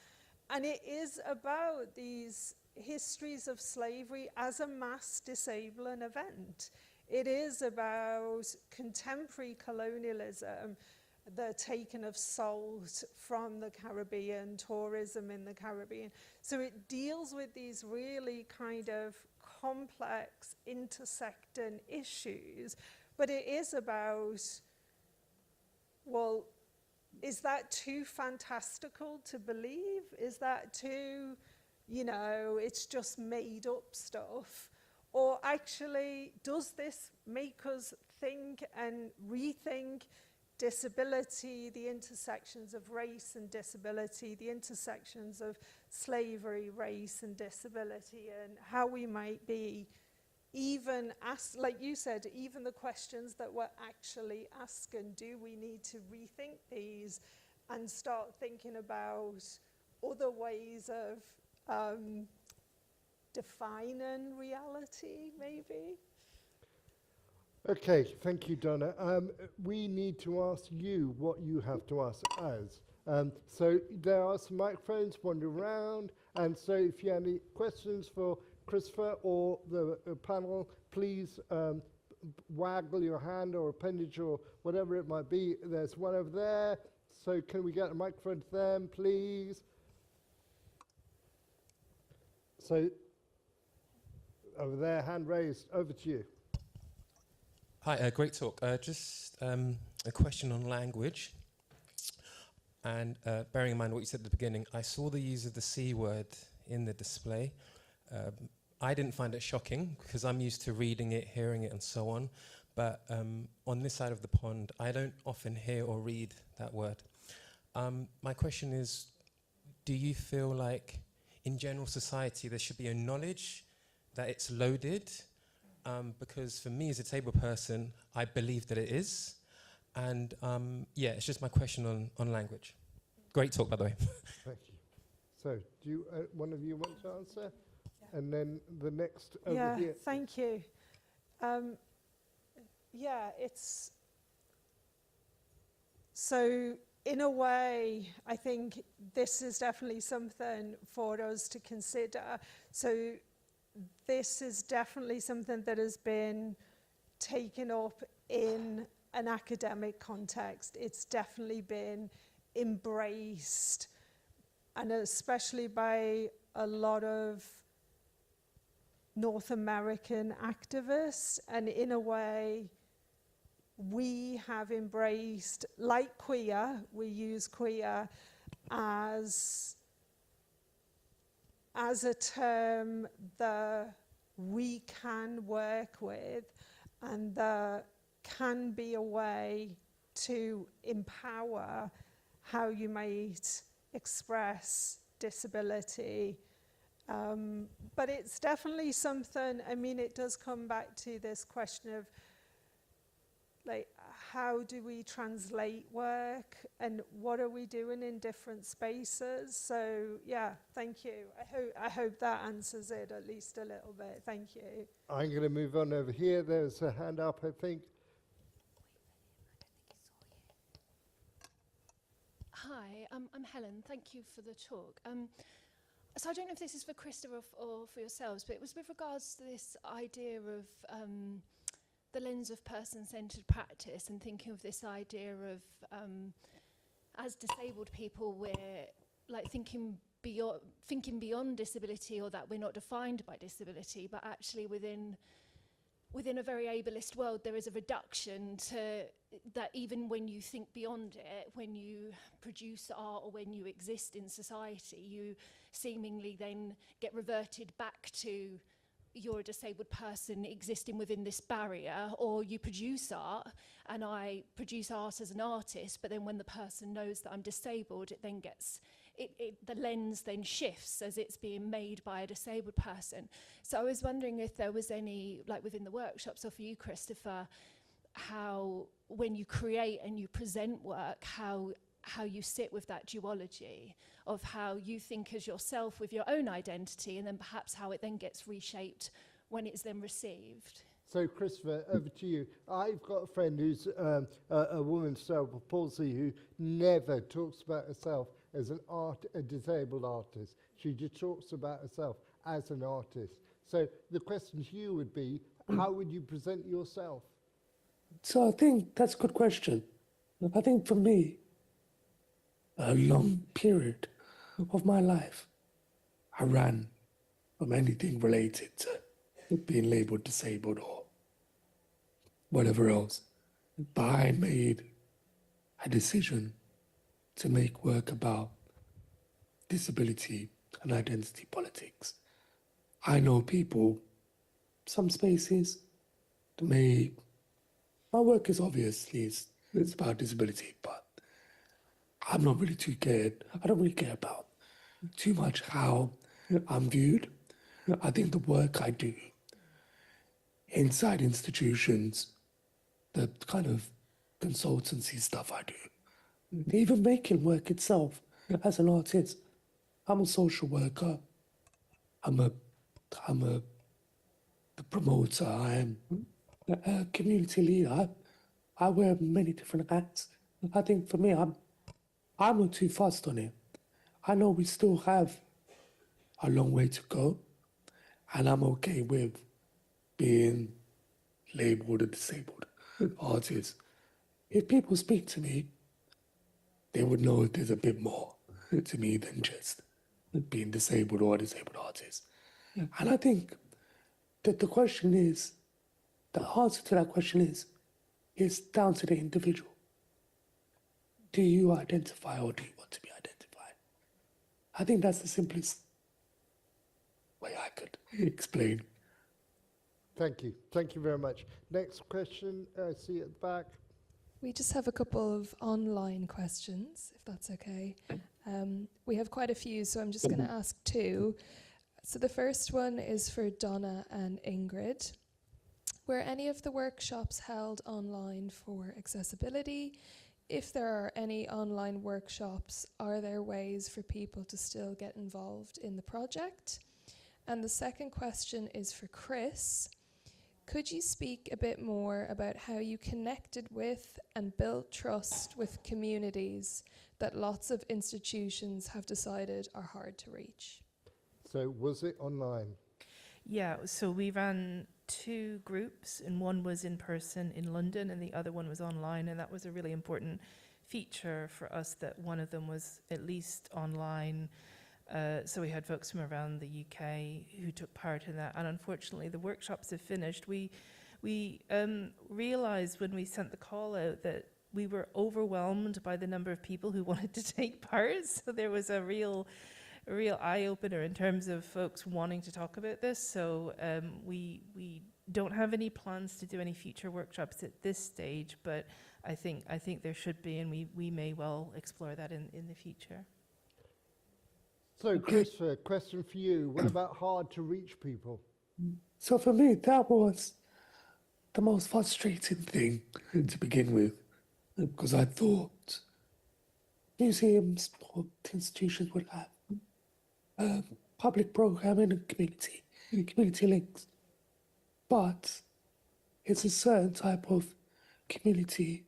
And it is about these histories of slavery as a mass disabling event. It is about contemporary colonialism, the taking of salt from the Caribbean, tourism in the Caribbean. So it deals with these really kind of complex, intersecting issues, but it is about, well, is that too fantastical to believe? Is that too, you know, it's just made up stuff? Or actually, does this make us think and rethink disability, the intersections of race and disability, the intersections of slavery, race and disability, and how we might be even ask, like you said, even the questions that we're actually asking, do we need to rethink these and start thinking about other ways of defining reality, maybe. Okay, thank you, Donna. We need to ask you what you have to ask us. So there are some microphones wandering around, and so if you have any questions for Christopher or the panel, please waggle your hand or appendage or whatever it might be. There's one over there. So can we get a microphone to them, please? So over there, hand raised. Over to you. Hi, great talk. Just a question on language. And bearing in mind what you said at the beginning, I saw the use of the C word in the display. I didn't find it shocking because I'm used to reading it, hearing it, and so on. But on this side of the pond, I don't often hear or read that word. My question is, do you feel like in general society there should be a knowledge that it's loaded? Because for me as a disabled person, I believe that it is. And yeah, it's just my question on language. Great talk, by the way. Thank you. So do you, one of you want to answer? Yeah. And then the next over here. Thank you. Yeah, it's... So in a way, I think this is definitely something for us to consider. So this is definitely something that has been taken up in an academic context. It's definitely been embraced, and especially by a lot of North American activists, and in a way we have embraced, like queer, we use queer as a term that we can work with, and that can be a way to empower how you might express disability. But it's definitely something, I mean, it does come back to this question of, like, how do we translate work and what are we doing in different spaces? So yeah, thank you. I hope that answers it at least a little bit. Thank you. I'm going to move on over here. There's a hand up, I think. Hi, I'm Helen. Thank you for the talk. So I don't know if this is for Christopher or for yourselves, but it was with regards to this idea of the lens of person-centered practice, and thinking of this idea of, as disabled people, we're like thinking beyond disability, or that we're not defined by disability, but actually within a very ableist world, there is a reduction to that. Even when you think beyond it, when you produce art or when you exist in society, you seemingly then get reverted back to you're a disabled person existing within this barrier, or you produce art, and I produce art as an artist, but then when the person knows that I'm disabled, it then gets, the lens then shifts as it's being made by a disabled person. So I was wondering if there was any, like within the workshops, or for you, Christopher, how when you create and you present work, how you sit with that duology of how you think as yourself with your own identity, and then perhaps how it then gets reshaped when it's then received. So Christopher, over to you. I've got a friend who's a woman with cerebral palsy who never talks about herself as a disabled artist. She just talks about herself as an artist. So the question to you would be, how would you present yourself? So I think that's a good question. I think for me, a long period of my life, I ran from anything related to being labeled disabled or whatever else. But I made a decision to make work about disability and identity politics. I know people, some spaces, my work is obviously, it's about disability, but I'm not really too cared. I don't really care about too much how I'm viewed. I think the work I do inside institutions, the kind of consultancy stuff I do, even making work itself as an artist, I'm a social worker. I'm a the promoter. I am a community leader. I wear many different hats. I think for me, I'm not too fussed on it. I know we still have a long way to go, and I'm okay with being labelled a disabled artist. If people speak to me, they would know there's a bit more to me than just being disabled or a disabled artist. And I think that the question is, the answer to that question is down to the individual. Do you identify or do you want to be identified? I think that's the simplest way I could explain. Thank you. Thank you very much. Next question, I see at the back. We just have a couple of online questions, if that's okay. We have quite a few, so I'm just going to ask two. So the first one is for Donna and Ingrid. Were any of the workshops held online for accessibility? If there are any online workshops, are there ways for people to still get involved in the project? And the second question is for Chris. Could you speak a bit more about how you connected with and built trust with communities that lots of institutions have decided are hard to reach? So was it online? Yeah, so we ran 2 groups, and one was in person in London and the other one was online, and that was a really important feature for us, that one of them was at least online. So we had folks from around the UK who took part in that, and unfortunately the workshops have finished. We realised when we sent the call out that we were overwhelmed by the number of people who wanted to take part, so there was a real eye-opener in terms of folks wanting to talk about this. So we don't have any plans to do any future workshops at this stage, but I think there should be, and we may well explore that in the future. So Christopher, question for you. What about hard to reach people? So for me, that was the most frustrating thing to begin with, because I thought museums or institutions would have public programming and community links. But it's a certain type of community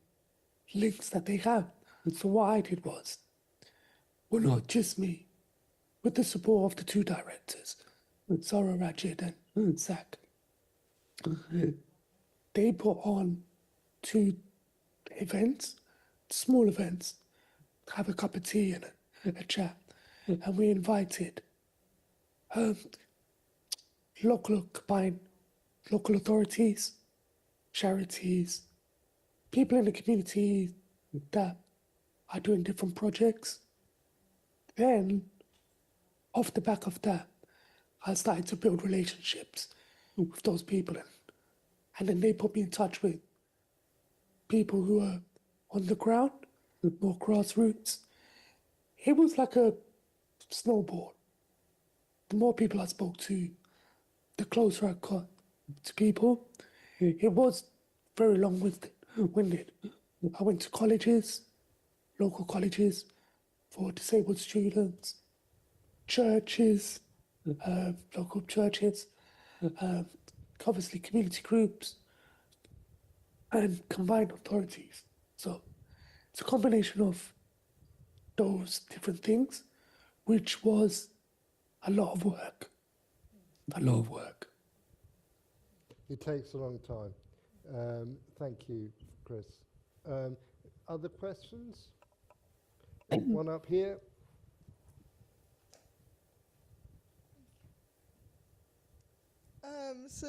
links that they have. And so what I did was, well, not just me, with the support of the 2 directors, Sarah Rajid and Zach, they put on 2 events, small events, have a cup of tea and a chat. And we invited local authorities, charities, people in the community that are doing different projects. Then, off the back of that, I started to build relationships with those people, and then they put me in touch with people who are on the ground, with more grassroots. It was like a snowball. The more people I spoke to, the closer I got to people. It was very long-winded. I went to colleges, local colleges for disabled students, churches, local churches, obviously community groups, and combined authorities. So it's a combination of those different things, which was a lot of work. It takes a long time. Thank you, Chris. Other questions? One up here. So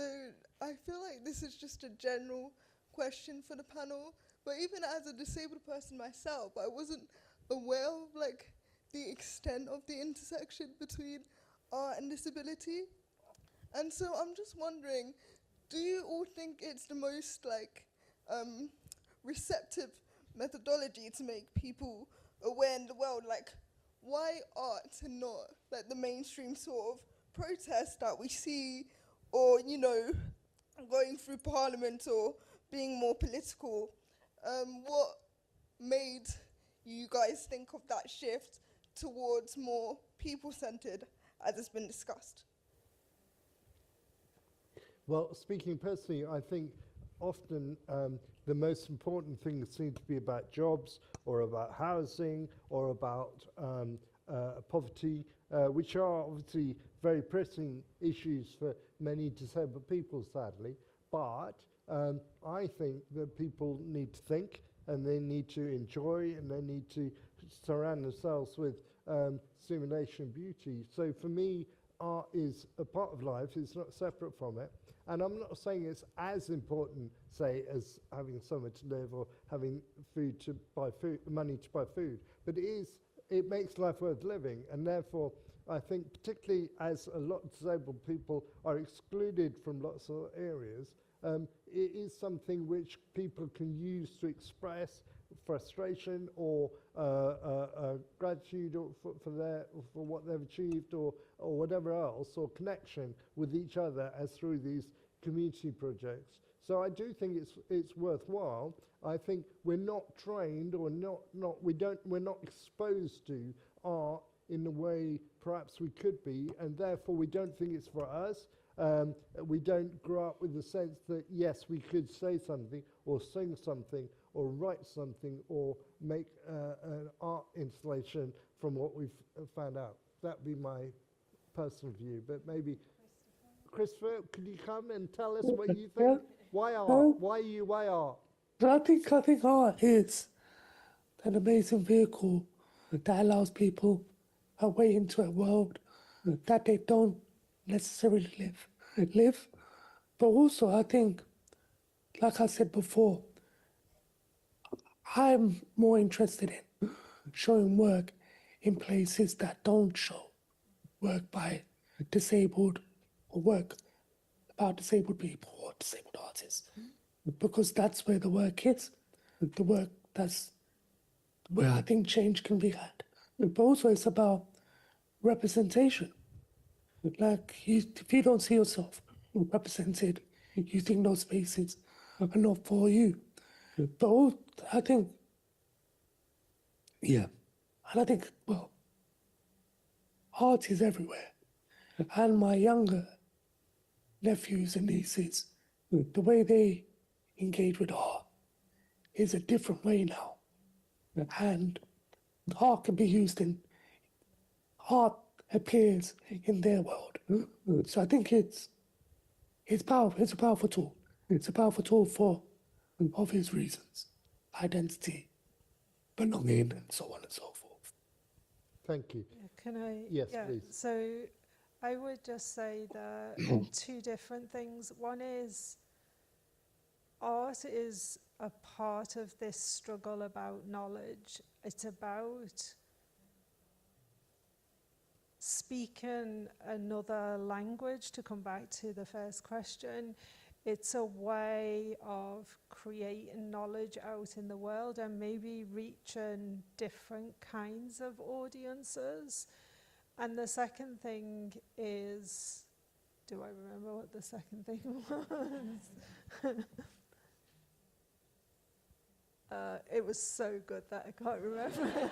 I feel like this is just a general question for the panel, but even as a disabled person myself, I wasn't aware of like the extent of the intersection between art and disability. And so I'm just wondering, do you all think it's the most like receptive methodology to make people aware in the world? Like, why art and not like the mainstream sort of protest that we see, or, you know, going through parliament or being more political? What made you guys think of that shift towards more people-centered, as has been discussed? Well, speaking personally, I think often the most important things seem to be about jobs or about housing or about poverty, which are obviously very pressing issues for many disabled people, sadly. But I think that people need to think, and they need to enjoy, and they need to surround themselves with stimulation and beauty. So for me, art is a part of life. It's not separate from it. And I'm not saying it's as important, say, as having somewhere to live or having food to buy food, money to buy food. But it makes life worth living. And therefore, I think particularly as a lot of disabled people are excluded from lots of areas, it is something which people can use to express frustration or gratitude for what they've achieved or whatever else, or connection with each other as through these community projects. So I do think it's worthwhile. I think we're not trained or we're not exposed to art in the way perhaps we could be, and therefore we don't think it's for us. We don't grow up with the sense that yes, we could say something or sing something or write something or make an art installation from what we've found out. That'd be my personal view. But maybe, Christopher, could you come and tell us what you think? Yeah. Why art? Why art? I think art is an amazing vehicle that allows people a way into a world that they don't necessarily live. But also, I think, like I said before, I'm more interested in showing work in places that don't show work by disabled or work about disabled people or disabled artists, because that's where the work is, the work that's where I think change can be had. But also it's about representation. Like, if you don't see yourself represented, you think those spaces are not for you. But I think, and I think, well, art is everywhere. And my younger nephews and nieces, the way they engage with art is a different way now. And art can be used art appears in their world. So I think it's powerful. It's a powerful tool. It's a powerful tool for obvious reasons: identity, belonging, and so on and so forth. Thank you. Yeah, can I? Yes, yeah, please. So I would just say that two different things. One is art is a part of this struggle about knowledge. It's about speaking another language, to come back to the first question. It's a way of creating knowledge out in the world and maybe reaching different kinds of audiences. And the second thing is, do I remember what the second thing was? It was so good that I can't remember.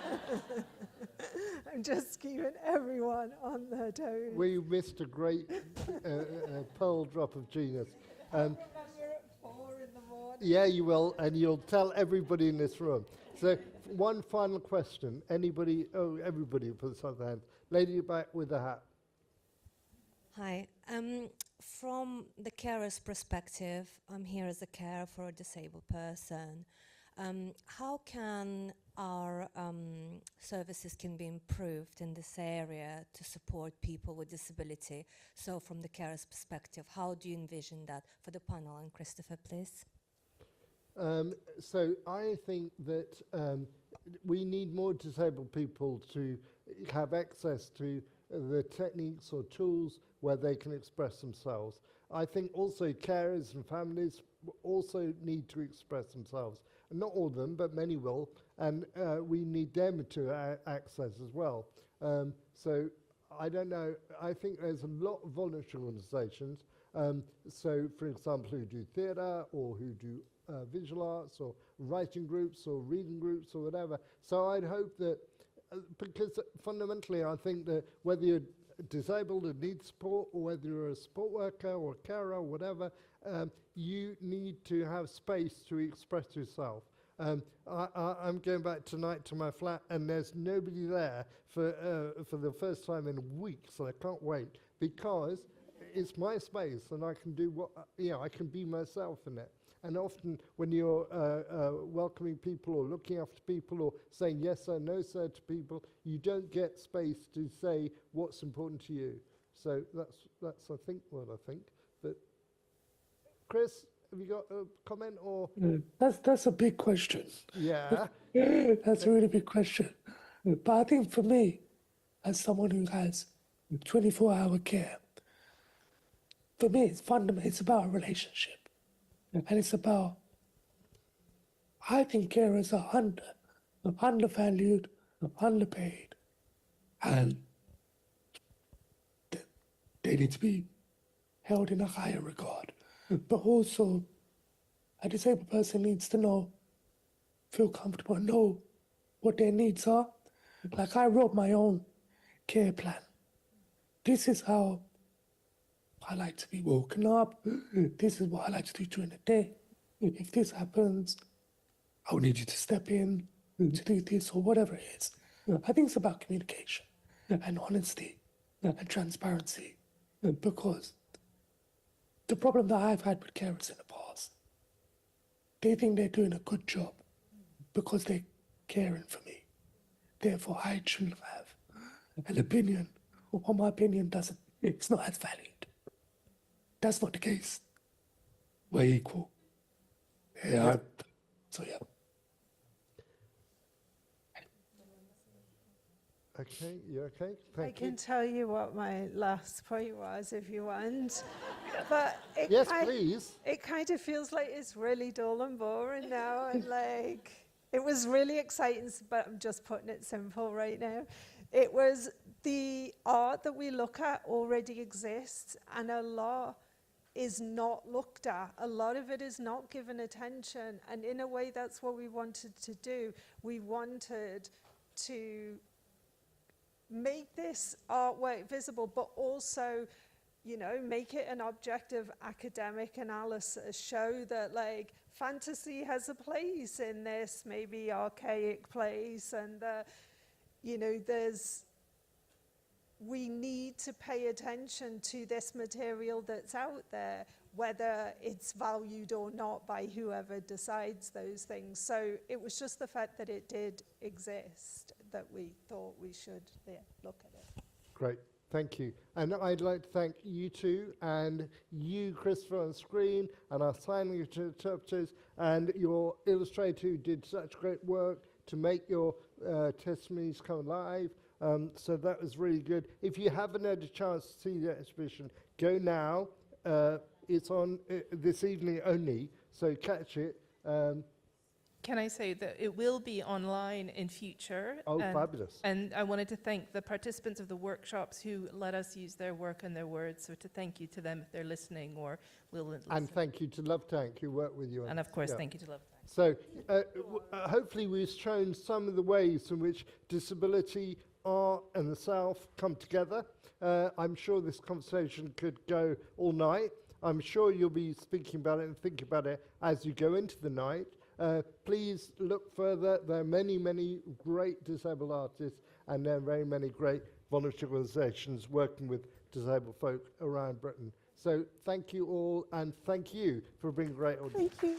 I'm just keeping everyone on their toes. We missed a great pearl drop of genius. I'll remember at 4 in the morning. Yeah, you will, and you'll tell everybody in this room. So, one final question. Anybody? Oh, everybody puts up their hand. Lady back with the hat. Hi. From the carer's perspective, I'm here as a carer for a disabled person. How can our services can be improved in this area to support people with disability? So from the carer's perspective, how do you envision that for the panel? And Christopher, please. So I think that we need more disabled people to have access to the techniques or tools where they can express themselves. I think also carers and families also need to express themselves. Not all of them, but many will, and we need them to access as well. So I don't know, I think there's a lot of voluntary organisations, so for example who do theatre or who do visual arts or writing groups or reading groups or whatever. So I'd hope that because fundamentally I think that whether you're disabled and need support, or whether you're a support worker or a carer or whatever, you need to have space to express yourself. I'm going back tonight to my flat, and there's nobody there for the first time in weeks, and I can't wait, because it's my space, and I can do what, I can be myself in it. And often when you're welcoming people or looking after people or saying yes sir, no sir to people, you don't get space to say what's important to you. So that's I think what I think. But Chris, have you got a comment or? That's a big question. Yeah. That's a really big question. But I think for me, as someone who has 24-hour care, for me it's fundamental. It's about a relationship. And it's about, I think carers are undervalued, underpaid, and they need to be held in a higher regard. But also, a disabled person needs to feel comfortable, and know what their needs are. Like I wrote my own care plan. This is how I like to be woken up. This is what I like to do during the day. If this happens, I will need you to step in to do this or whatever it is. I think it's about communication and honesty and transparency, because the problem that I've had with carers in the past, they think they're doing a good job because they're caring for me. Therefore, I shouldn't have an opinion, or my opinion it's not as valued. That's not the case. We're equal. Yeah. So yeah. Okay, you okay? I can tell you what my last point was if you want. But yes, please. It kind of feels like it's really dull and boring now, and like it was really exciting, but I'm just putting it simple right now. It was the art that we look at already exists, and a lot is not looked at. A lot of it is not given attention, and in a way that's what we wanted to do. We wanted to make this artwork visible, but also, make it an objective academic analysis, show that like fantasy has a place in this maybe archaic place, and that, we need to pay attention to this material that's out there, whether it's valued or not by whoever decides those things. So it was just the fact that it did exist that we thought we should look at it. Great, thank you. And I'd like to thank you two, and you, Christopher, on screen, and our sign language interpreters, and your illustrator who did such great work to make your testimonies come alive. So that was really good. If you haven't had a chance to see the exhibition, go now. It's on this evening only, so catch it. Can I say that it will be online in future? Oh, fabulous. And I wanted to thank the participants of the workshops who let us use their work and their words, so to thank you to them if they're listening or will listen. And thank you to Love Tank who worked with you. And of course, thank you to Love Tank. So hopefully we've shown some of the ways in which disability, art and the South come together. I'm sure this conversation could go all night. I'm sure you'll be speaking about it and thinking about it as you go into the night. Please look further. There are many, many great disabled artists, and there are very many great voluntary organisations working with disabled folk around Britain. So thank you all, and thank you for being a great audience. Thank you.